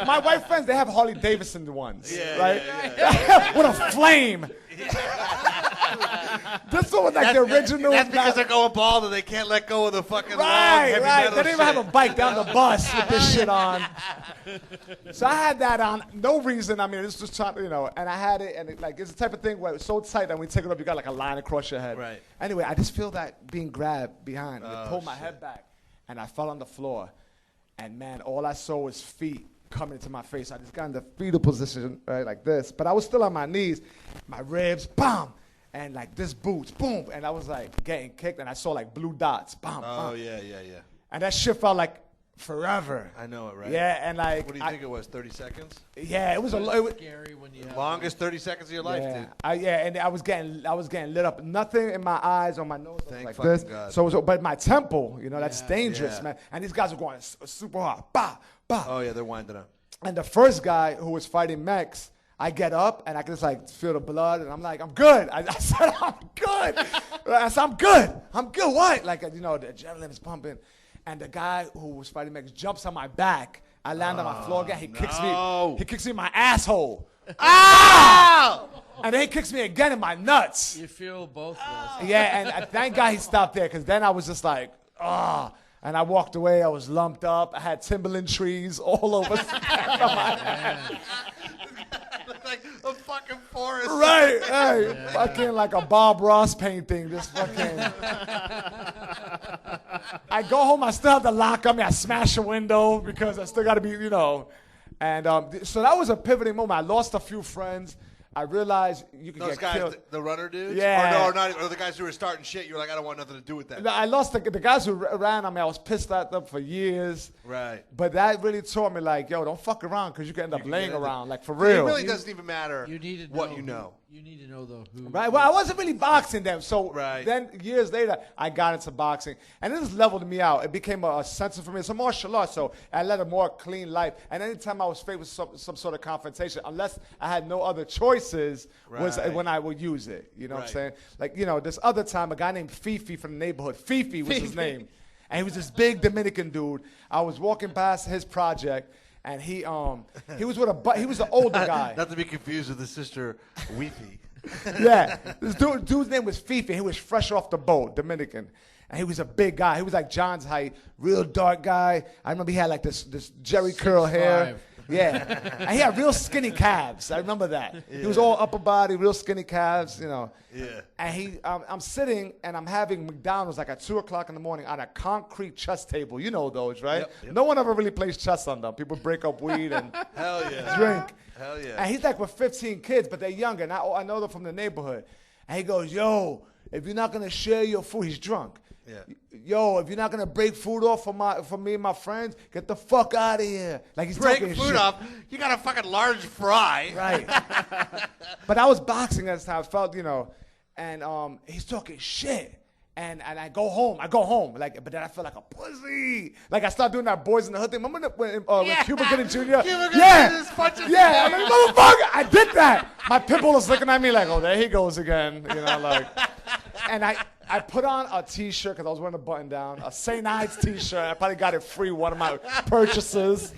my white friends, they have Harley Davidson ones, right? Yeah. With a flame. This one was like the original. That's because they're going bald and they can't let go of the fucking long Right. heavy They metal didn't even have a bike down the bus with this shit on. So I had that on, no reason. I mean, it's just trying, and I had it, and it's the type of thing where it's so tight that when you take it up, you got like a line across your head. Right. Anyway, I just feel that being grabbed behind. It pulled my head back, and I fell on the floor. And man, all I saw was feet coming to my face. I just got in the fetal position, right, like this. But I was still on my knees, my ribs, bam, and like this boots, boom. And I was like getting kicked, and I saw like blue dots, bam, Oh, bam. yeah. And that shit felt like forever. I know it, right? Yeah, and like. What do you think it was, 30 seconds? Yeah, it was Scary when you have Longest 30 seconds of your life, dude. And I was getting lit up. Nothing in my eyes or my nose. Thank like fucking this. God. So, but my temple, that's dangerous, Yeah. man. And these guys were going super hard, bah, bah. Oh, yeah, they're winding up. And the first guy who was fighting mechs, I get up and I can just like feel the blood, and I'm like, I'm good. I said, I'm good. I said, I'm good. What? Like, the adrenaline is pumping. And the guy who was fighting mechs jumps on my back. I land on my floor again. He kicks me. He kicks me in my asshole. Ah! And then he kicks me again in my nuts. You feel both of those. Yeah, and thank God he stopped there, because then I was just like, ah. And I walked away. I was lumped up. I had Timberland trees all over. Like a fucking forest. Right, hey, fucking like a Bob Ross painting. Just fucking. I go home. I still have the lock on me. I smash a window because I still got to be, And so that was a pivoting moment. I lost a few friends. I realized you could Those get guys, killed. the runner dudes? Yeah. Or the guys who were starting shit, you were like, I don't want nothing to do with that. I lost the guys who ran on me. I was pissed at them for years. Right. But that really taught me, like, yo, don't fuck around, because you can end up laying around, like, for It real. really doesn't even matter You need to what know you know. You need to know though who. Right. Well, I wasn't really boxing then. So Right. then years later, I got into boxing, and this leveled me out. It became a sensor for me. It's a martial art, so I led a more clean life. And anytime I was faced with some sort of confrontation, unless I had no other choices, was Right. when I would use it. You know what I'm Right. saying? Like, this other time, a guy named Fifi from the neighborhood. Fifi was his name. And he was this big Dominican dude. I was walking past his project, and he was with he was an older guy. Not to be confused with his sister, Weefy. Yeah, this dude's name was Fifi. He was fresh off the boat, Dominican, and he was a big guy. He was like John's height, real dark guy. I remember he had like this Jerry curl hair. 6'5". Yeah, and he had real skinny calves. I remember that. Yeah. He was all upper body, real skinny calves. Yeah. And I'm sitting and I'm having McDonald's like at 2:00 in the morning on a concrete chess table. You know those, right? Yep. No one ever really plays chess on them. People break up weed and Hell yeah. drink. Hell yeah. And he's like with 15 kids, but they're younger. And I know them from the neighborhood. And he goes, yo, if you're not going to share your food, he's drunk. Yeah. Yo, if you're not going to break food off for me and my friends, get the fuck out of here. Like he's Break talking food shit. off. You got a fucking large fry. Right. But I was boxing at this time. I felt, and he's talking shit. And I go home. But then I feel like a pussy. Like I start doing that Boys in the Hood thing. Remember when Cuba Gooding Jr.? Just punching Yeah. I'm like, motherfucker, I did that. My pit bull is looking at me like, oh, there he goes again. And I put on a T-shirt because I was wearing a button down, a St. Ides T-shirt. I probably got it free, one of my purchases.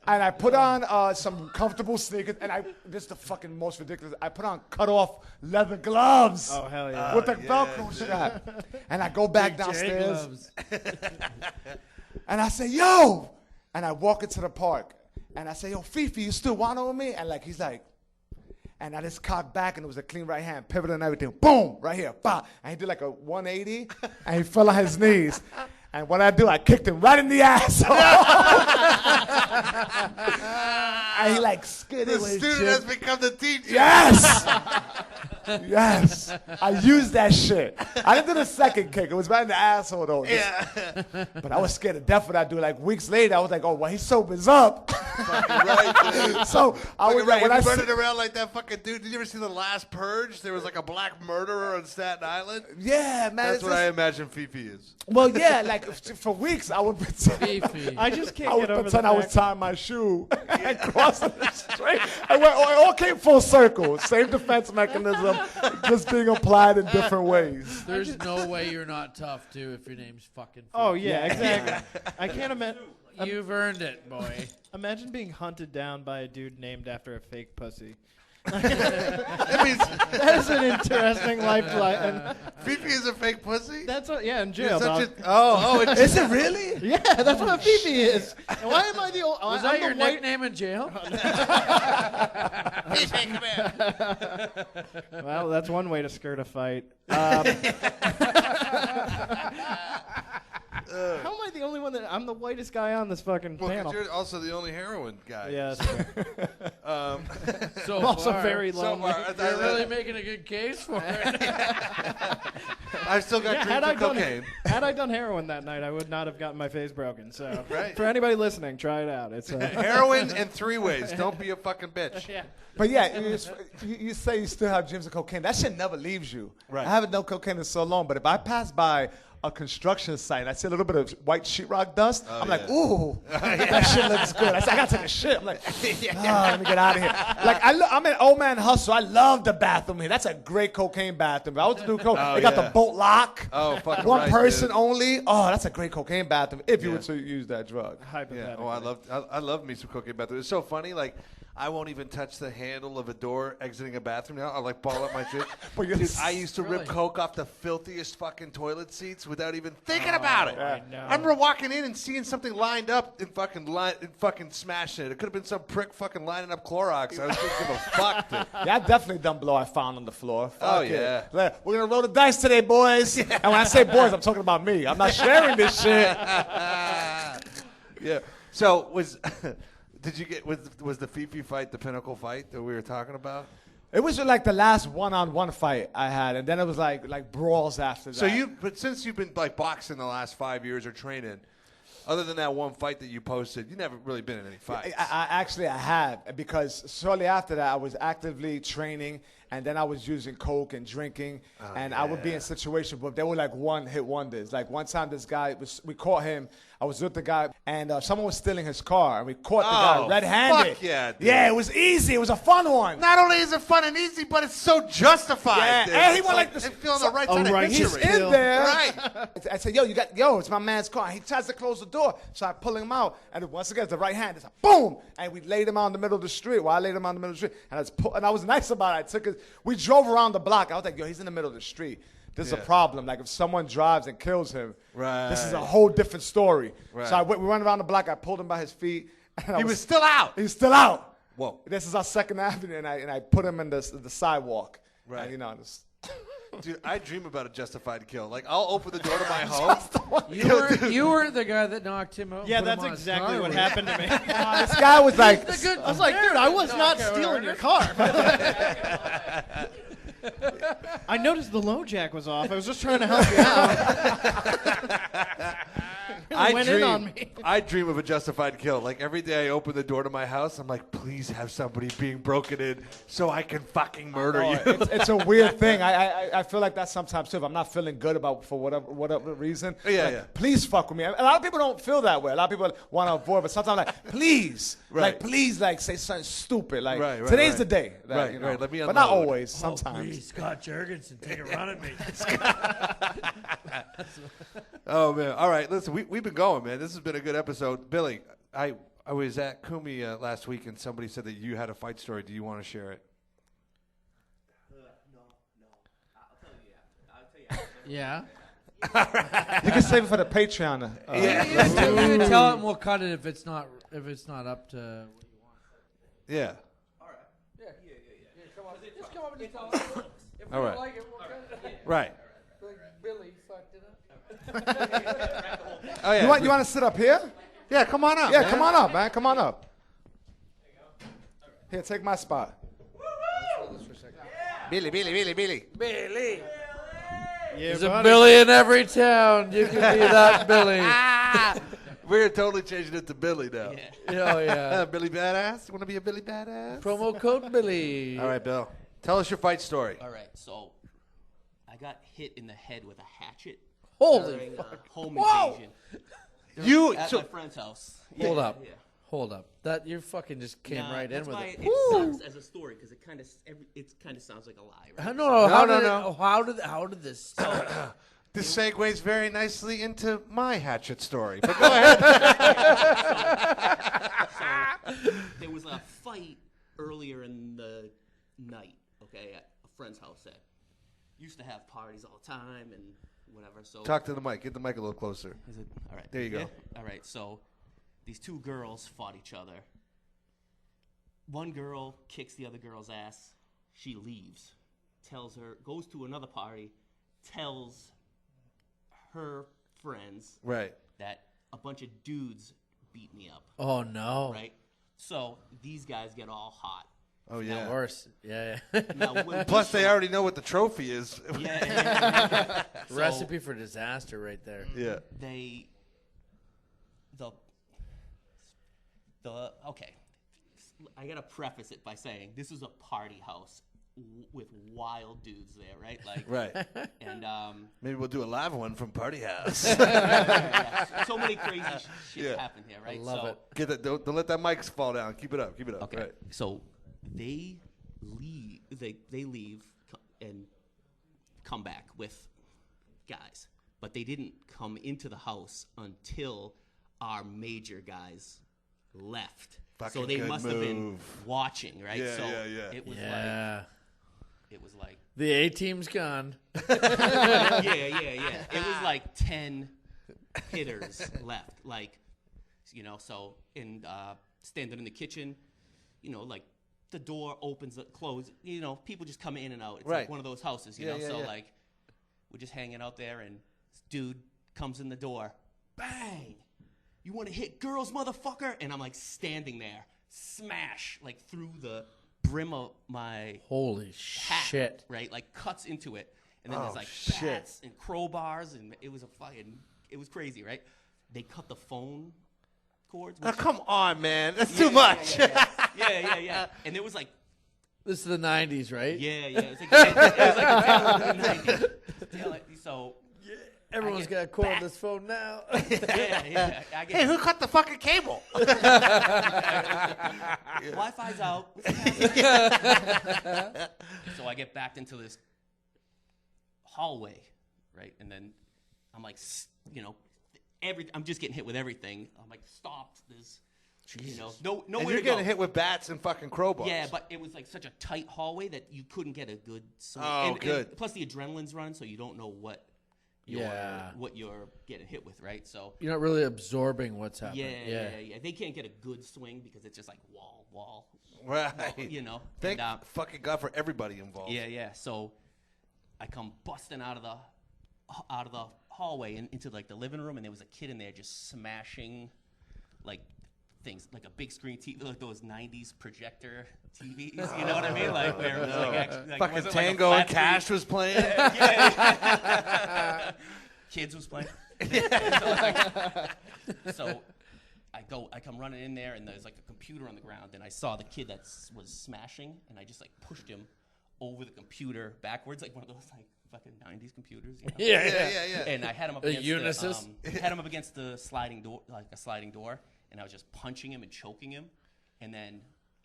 And I put on some comfortable sneakers, and this is the fucking most ridiculous. I put on cut-off leather gloves. Oh, hell yeah. With the Velcro strap. And I go back downstairs, and I say, yo! And I walk into the park, and I say, yo, Fifi, you still want with me? And he's like, and I just cocked back, and it was a clean right hand, pivot and everything. Boom! Right here. Bah! And he did like a 180, and he fell on his knees. And what I do, I kicked him right in the ass. And he skidded The with his student shit. has become the teacher. Yes! Yes. I used that shit. I didn't do the second kick. It was right in the asshole, though. Yeah. But I was scared to death of that dude. Weeks later, I was like, oh, well, he sobers up. Right, dude. So I was Right, when when I running around like that fucking dude. Did you ever see The Last Purge? There was like a black murderer on Staten Island. yeah, man. That's it's what I just- imagine Fifi is. Well, yeah, for weeks I would pretend. Fifi. I just can't I would get over pretend the I was fact- tying my shoe and crossing the street. It all came full circle. Same defense mechanism, just being applied in different ways. There's no way you're not tough too if your name's fucking. Oh Fifi. yeah, exactly. I can't imagine. You've earned it, boy. Imagine being hunted down by a dude named after a fake pussy. That is an interesting lifeline. Fifi is a fake pussy? That's what, yeah, in jail. Is it really? Yeah, that's what Fifi is. And why am I the old? Was that your nickname in jail? Fifi, come here. Well, that's one way to skirt a fight. How am I the only one I'm the whitest guy on this fucking panel? You're also the only heroin guy. Yeah, that's true. So I'm also far, very lonely. You're really making a good case for it. I've still got dreams of cocaine. Had I done heroin that night, I would not have gotten my face broken. So, right. For anybody listening, try it out. It's heroin and 3 ways. Don't be a fucking bitch. Yeah. But yeah, you say you still have dreams of cocaine. That shit never leaves you. Right. I haven't done cocaine in so long, but if I pass by a construction site and I see a little bit of white sheetrock dust, I'm like, ooh, that shit looks good. I got to take a shit. I'm like, let me get out of here. Like, I'm an old man hustle. I love the bathroom here. That's a great cocaine bathroom. If I was to do coke, they got the bolt lock. Oh, fucking One right, person dude. only. Oh, that's a great cocaine bathroom if you were to use that drug. Yeah. Oh, I love me some cocaine bathroom. It's so funny. Like, I won't even touch the handle of a door exiting a bathroom now. I'll like ball up my shit. Dude, I used to rip coke off the filthiest fucking toilet seats without even thinking about it. I know. I remember walking in and seeing something lined up and fucking smashing it. It could have been some prick fucking lining up Clorox. I was just give a fuck. Dude. Yeah, I definitely done blow I found on the floor. Fuck it. Yeah. We're going to roll the dice today, boys. And when I say boys, I'm talking about me. I'm not sharing this shit. Yeah. So did you get was the Fifi fight the pinnacle fight that we were talking about? It was like the last one-on-one fight I had, and then it was like brawls after that. So but since you've been like boxing the last 5 years or training, other than that one fight that you posted, you never really been in any fights. I have, because shortly after that I was actively training, and then I was using coke and drinking, and I would be in situations where they were like one-hit wonders. Like one time this guy, we caught him, I was with the guy, and someone was stealing his car, and we caught the guy red-handed. Fuck yeah, dude. Yeah, it was easy. It was a fun one. Not only is it fun and easy, but it's so justified. Yeah, dude. and he It's went like this. and feeling the right side right of He's history. in there. Right. I said, it's my man's car. And he tries to close the door. So I pull him out. And once again, it's the right hand. It's like, boom. And we laid him out in the middle of the street. Well, I laid him out in the middle of the street. And I was nice about it. We drove around the block. I was like, he's in the middle of the street. This is a problem. Like, if someone drives and kills him, this is a whole different story. Right. So we went around the block. I pulled him by his feet. And He was still out. He was still out. Whoa. This is our 2nd Avenue. And I put him in the sidewalk. Right. And, Dude, I dream about a justified kill. Like, I'll open the door to my home. You were the guy that knocked him out. Yeah, that's exactly what happened to me. this guy was like, I was like, dude, I was not stealing your car. I noticed the low jack was off. I was just trying to help you out. I dream of a justified kill. Like, every day I open the door to my house, I'm like, please have somebody being broken in so I can fucking murder you. It's a weird thing. I feel like that sometimes too. If I'm not feeling good for whatever reason, please fuck with me. A lot of people don't feel that way. A lot of people want to avoid, but sometimes like, please, say something stupid. Like, today's the day. Right. Let me but not unload. always. Sometimes. Please, Scott Jurgensen, take a run at me. Oh man! All right, listen, we've been going, man. This has been a good episode, Billy. I was at Kumi last week, and somebody said that you had a fight story. Do you want to share it? No. I'll tell you after. Yeah. You can save it for the Patreon. You tell it and we'll cut it if it's not up to what you want. Yeah. All right. Yeah. Just come up and tell us. If we All don't right. like it, we'll cut it. Right. Like Billy fucked it up. Oh yeah. You want to sit up here? Yeah, come on up. Yeah, man. come on up, man. Come on up. Here, take my spot. Billy. Billy. Yeah, There's a Billy in every town. You can be that Billy. We're totally changing it to Billy now. Oh, yeah. Billy Badass? Want to be a Billy Badass? Promo code Billy. All right, Bill. Tell us your fight story. All right. So I got hit in the head with a hatchet Holy during fuck. home Whoa. invasion at my friend's house. Hold up. Yeah. Hold up. That you fucking just came Nah, right in that's with why it. it sucks as a story because it kind of sounds like a lie. Right? No. How did this start? This segues very nicely into my hatchet story. But go ahead. So there was a fight earlier in the night, okay, at a friend's house that used to have parties all the time and whatever. So Talk to the mic. Get the mic a little closer. Is it all right? There you go. All right. So these two girls fought each other. One girl kicks the other girl's ass. She leaves. Goes to another party, tells her friends that a bunch of dudes beat me up. Oh no! Right. So these guys get all hot. Oh yeah. Worse. Yeah. Now, Plus, they already know what the trophy is. Yeah. So, recipe for disaster, right there. Yeah. Okay. I gotta preface it by saying this is a party house with wild dudes there, right? Like, right. And maybe we'll do a live one from Party House. yeah. So many crazy shit happen here, right? I love it. Get that. Don't let that mic fall down. Keep it up. Keep it up. Okay. Right. So they leave. They leave and come back with guys, but they didn't come into the house until our major guys left. So they must have been watching, right? Yeah, so yeah. It was like the A team's gone. yeah. It was like 10 hitters left, like, So standing in the kitchen, like the door opens, closes. People just come in and out. It's like one of those houses, you know. Like we're just hanging out there, and this dude comes in the door, bang. You want to hit girls, motherfucker? And I'm like standing there, smash, like through the brim of my holy hat, shit, right? Like cuts into it, and then there's like bats and crowbars, and it was crazy, right? They cut the phone cords. Oh, come on, man, that's too much. Yeah. And it was like, this is the '90s, right? Yeah. It was like the tail end of the '90s. So. Everyone's got a cord on this phone now. Yeah. Hey, who cut the fucking cable? Wi-Fi's out. So I get backed into this hallway, right? And then I'm like, I'm just getting hit with everything. I'm like, stop this. No and way you're to getting go. hit with bats and fucking crowbars. Yeah, but it was like such a tight hallway that you couldn't get a good swing. Good. And plus the adrenaline's running, so you don't know what you're getting hit with, right? So you're not really absorbing what's happening. Yeah. They can't get a good swing because it's just like wall. Right. Thank fucking God for everybody involved. Yeah. So I come busting out of the hallway and into like the living room, and there was a kid in there just smashing like things, like a big screen TV, like those '90s projector TVs. You know what I mean? Like where it was like actually, like, fucking wasn't Tango like and Cash was playing. Kids was playing. So I come running in there, and there's like a computer on the ground, and I saw the kid that was smashing, and I just like pushed him over the computer backwards, like one of those like fucking '90s computers. Yeah. And I had him up against the sliding door, like a sliding door, and I was just punching him and choking him, and then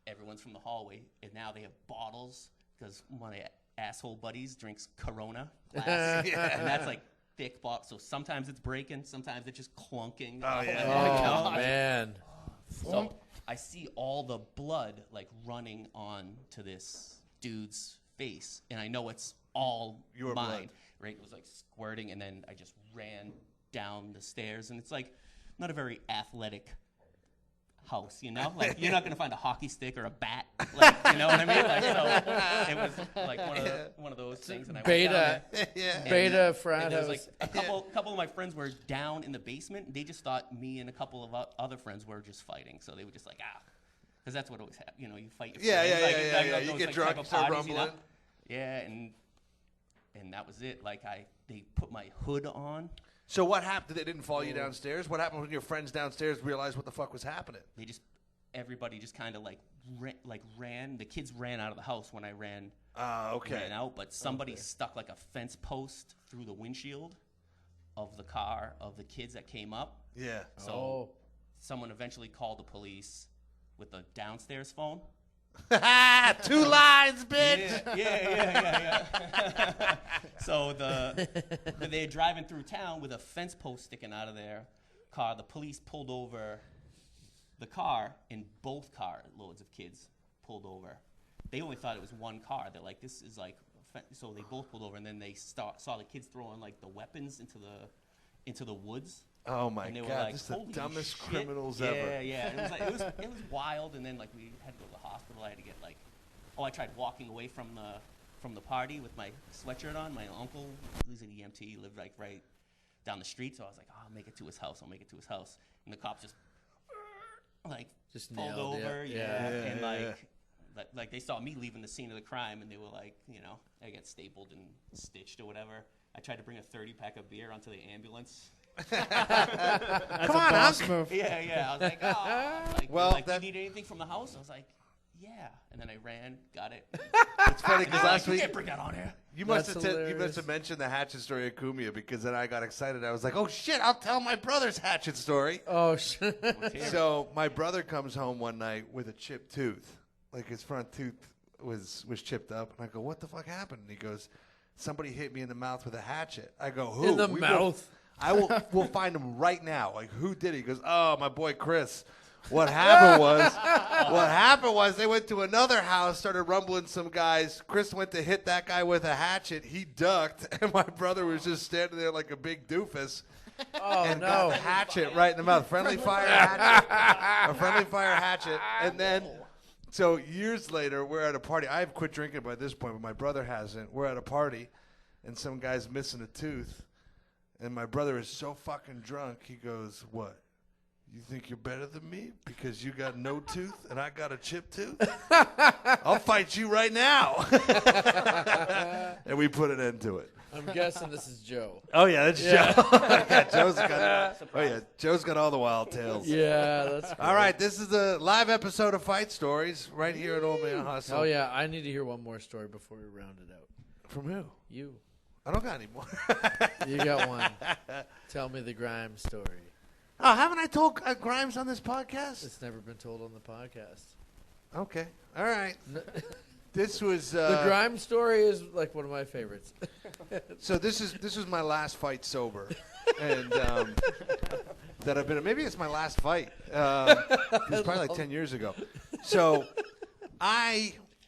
everyone's from the hallway, and now they have bottles because one of my asshole buddies drinks Corona glass, and that's like thick bottle. So sometimes it's breaking, sometimes it's just clunking. Oh yeah. Oh man. So I see all the blood like running on to this dude's face, and I know it's all your mine. blood. Right? It was like squirting, and then I just ran down the stairs, and it's like not a very athletic house, like you're not gonna find a hockey stick or a bat, like, you know what I mean? Like, so it was like one of those things. And I went down there, beta frat and house. like a couple of my friends were down in the basement. They just thought me and a couple of other friends were just fighting, so they were just like because that's what always happens. You fight your friends. You get drunk, start rumbling. Yeah, and that was it. Like they put my hood on. So what happened? They didn't follow you downstairs? What happened when your friends downstairs realized what the fuck was happening? Everybody just kind of ran. The kids ran out of the house when I ran. Ran out, but somebody stuck like a fence post through the windshield of the car of the kids that came up. Yeah. So someone eventually called the police with a downstairs phone. 2 lines, bitch. Yeah. So they're driving through town with a fence post sticking out of their car. The police pulled over the car, and both car loads of kids pulled over. they only thought it was one car. They're like, this is like, so they both pulled over, and then they saw the kids throwing like the weapons into the woods. Oh my and they God! were like, This is the dumbest shit. criminals ever. Yeah. It was wild. And then like we had to go to the hospital. I had to get like, I tried walking away from the party with my sweatshirt on. My uncle, who's an EMT, he lived like right down the street. So I was like, I'll make it to his house. And the cops just pulled over. And like they saw me leaving the scene of the crime, and they were like, I get stapled and stitched or whatever. I tried to bring a 30-pack of beer onto the ambulance. That's a boss move. Yeah. I was like, oh. Do you need anything from the house? I was like, yeah. And then I ran, got it. It's funny because last week you can't bring that on here. You must have mentioned the hatchet story at Kumia, because then I got excited. I was like, oh shit, I'll tell my brother's hatchet story. Oh shit. So my brother comes home one night with a chipped tooth. Like his front tooth was chipped up. And I go, what the fuck happened? And he goes, somebody hit me in the mouth with a hatchet. I go, who? In the mouth? We'll find him right now. Like, who did it? He goes, oh, my boy Chris. What happened was they went to another house, started rumbling some guys. Chris went to hit that guy with a hatchet. He ducked, and my brother was just standing there like a big doofus. Oh, Got a hatchet right in the mouth. Friendly fire hatchet. A friendly fire hatchet. And then, so years later, we're at a party. I've quit drinking by this point, but my brother hasn't. We're at a party, and some guy's missing a tooth. And my brother is so fucking drunk, he goes, what? You think you're better than me because you got no tooth and I got a chipped tooth? I'll fight you right now. And we put an end to it. I'm guessing this is Joe. Oh, yeah, that's Joe. Joe's got all the wild tales. Yeah, that's great. All right, this is a live episode of Fight Stories right here at Old Man Hustle. Oh, yeah, I need to hear one more story before we round it out. From who? You. I don't got any more. You got one. Tell me the Grimes story. Oh, haven't I told Grimes on this podcast? It's never been told on the podcast. Okay. All right. This was the Grimes story is like one of my favorites. So this was my last fight sober, and that I've been. Maybe it's my last fight. It was probably like 10 years ago. So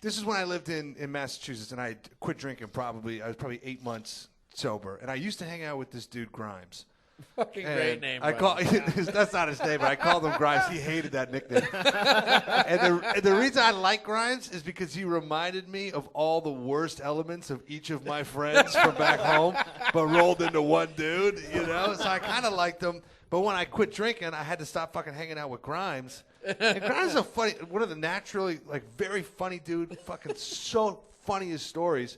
this is when I lived in Massachusetts, and I quit drinking. I was probably 8 months sober, and I used to hang out with this dude Grimes. Fucking great name. That's not his name, but I called him Grimes. He hated that nickname. and the reason I like Grimes is because he reminded me of all the worst elements of each of my friends from back home, but rolled into one dude, So I kind of liked him. But when I quit drinking, I had to stop fucking hanging out with Grimes. And Grimes is one of the naturally, very funny dude, fucking so funny his stories.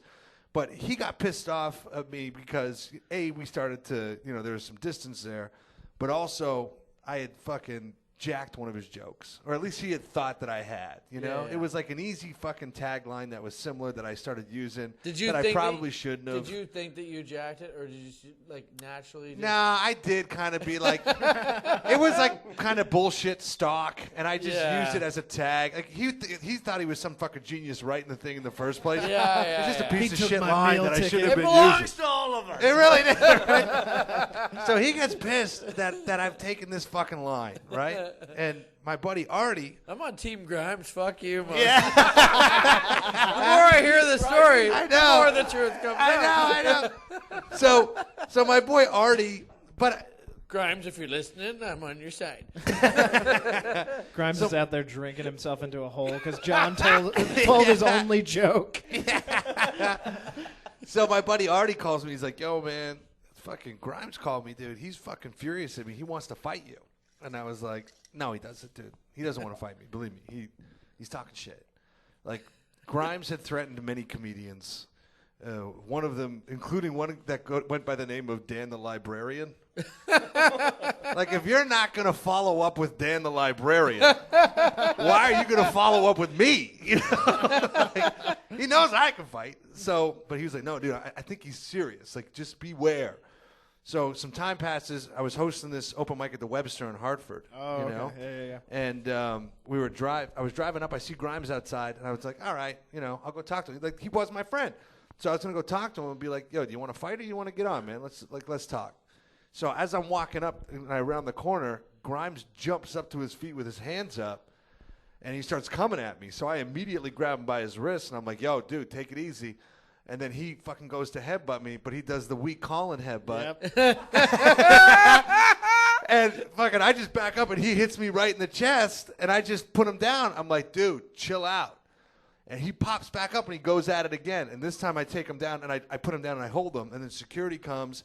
But he got pissed off at me because, we started to, there was some distance there. But also, I had fucking jacked one of his jokes. Or at least he had thought that I had, Yeah. It was like an easy fucking tagline that was similar that I started using that I probably shouldn't have. Did you think that you jacked it? Or did you, naturally? Nah, I did kind of be like, it was like kind of bullshit stock. And I just used it as a tag. Like he thought he was some fucking genius writing the thing in the first place. Yeah. It's just a piece He of took shit my line meal that I ticket. shouldn't have It been belongs using. to all of us. It really did. Right? So he gets pissed that I've taken this fucking line, right? And my buddy Artie. I'm on Team Grimes. Fuck you, man. Yeah. The more I hear the story, I know. the more the truth comes out. I know. So my boy Artie, but Grimes, if you're listening, I'm on your side. Grimes is out there drinking himself into a hole because John told his only joke. So my buddy Artie calls me. He's like, yo, man, fucking Grimes called me, dude. He's fucking furious at me. He wants to fight you. And I was like, no, he doesn't, dude. He doesn't want to fight me. Believe me. He's talking shit. Like, Grimes had threatened many comedians. One of them, including one that went by the name of Dan the Librarian. Like, if you're not going to follow up with Dan the Librarian, why are you going to follow up with me? He knows I can fight. But he was like, no, dude, I think he's serious. Like, just beware. So some time passes. I was hosting this open mic at the Webster in Hartford. Oh, okay. Yeah. And I was driving up. I see Grimes outside, and I was like, all right, I'll go talk to him. Like, he was my friend. So I was going to go talk to him and be like, yo, do you want to fight or you want to get on, man? Let's talk. So as I'm walking up and I round the corner, Grimes jumps up to his feet with his hands up. And he starts coming at me. So I immediately grab him by his wrist, and I'm like, yo, dude, take it easy. And then he fucking goes to headbutt me, but he does the weak Colin headbutt. Yep. And fucking I just back up, and he hits me right in the chest, and I just put him down. I'm like, dude, chill out. And he pops back up, and he goes at it again. And this time I take him down, and I put him down, and I hold him. And then security comes.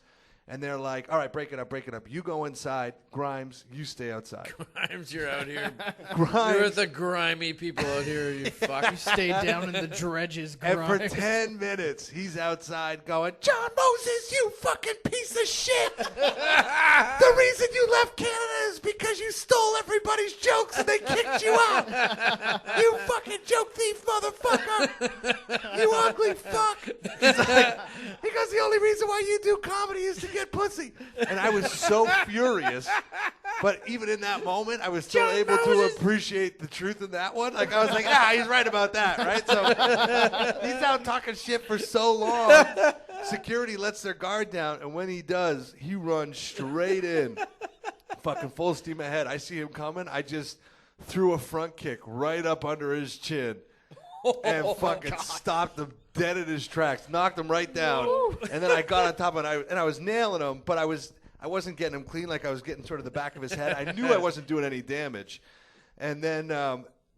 And they're like, all right, break it up, break it up. You go inside. Grimes, you stay outside. Grimes, you're out here. Grimes. You're the grimy people out here, you fuck. You stayed down in the dredges, Grimes. And for 10 minutes, he's outside going, John Moses, you fucking piece of shit. The reason you left Canada is because you stole everybody's jokes and they kicked you out. You fucking joke thief motherfucker. You ugly fuck. He's like, because the only reason why you do comedy is to get pussy. And I was so furious. But even in that moment, I was still John able Moses. to appreciate the truth in that one. Like, I was like, he's right about that, right? So he's out talking shit for so long. Security lets their guard down, and when he does, he runs straight in. Fucking full steam ahead. I see him coming. I just threw a front kick right up under his chin and fucking stopped him dead in his tracks, knocked him right down. And then I got on top of it, and I was nailing him, but I wasn't getting him clean. Like I was getting sort of the back of his head. I knew I wasn't doing any damage. And then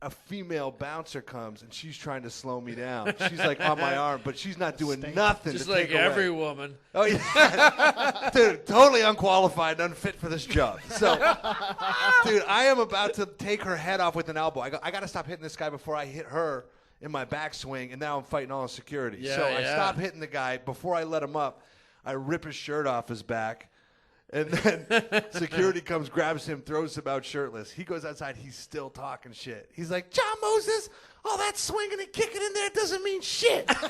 a female bouncer comes, and she's trying to slow me down. She's like on my arm, but she's not doing nothing. Just to like take away. every woman. Oh yeah, dude, totally unqualified, unfit for this job. So, dude, I am about to take her head off with an elbow. I got to stop hitting this guy before I hit her in my backswing, and now I'm fighting all the security. Yeah, so I yeah. stop hitting the guy. Before I let him up, I rip his shirt off his back. And then security comes, grabs him, throws him out shirtless. He goes outside. He's still talking shit. He's like, John Moses, all that swinging and kicking in there doesn't mean shit. Because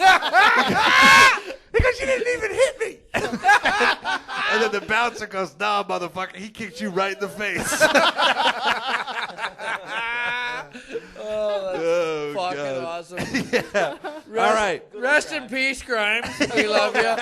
you didn't even hit me. And then the bouncer goes, nah, motherfucker, he kicked you right in the face. Oh, that's fucking awesome. Yeah. All right. Rest in peace, Grimes. We love you.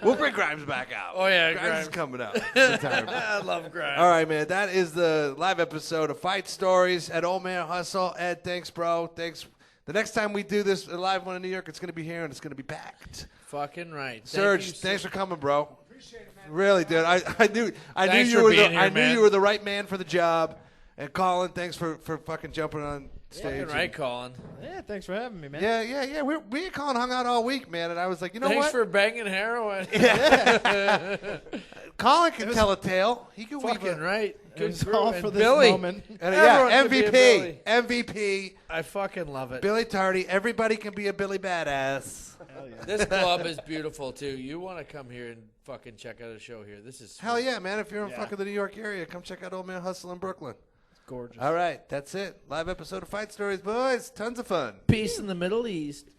We'll bring Grimes back out. Oh, yeah, Grimes is Grimes. coming out. Sometime. I love Grimes. All right, man. That is the live episode of Fight Stories at Old Man Hustle. Ed, thanks, bro. Thanks. The next time we do this live one in New York, it's going to be here, and it's going to be packed. Fucking right. Serge, thanks for coming, bro. Appreciate it, man. Really, dude. I knew Thanks you for were being here, man. you were the right man for the job. And Colin, thanks for fucking jumping on stage. Fucking right, Colin. Yeah, thanks for having me, man. Yeah. Me and Colin hung out all week, man, and I was like, you know Thanks what? for banging heroin. Colin can tell a tale. He can weave Fucking a right. It was Good all and for this Billy. moment. And Everyone can be a Billy. MVP. I fucking love it. Billy Tardy. Everybody can be a Billy Badass. This club is beautiful too. You want to come here and fucking check out a show here? This is Hell yeah, man. If you're in fucking the New York area, come check out Old Man Hustle in Brooklyn. Gorgeous. All right, that's it. Live episode of Fight Stories, boys. Tons of fun. peace in the Middle East.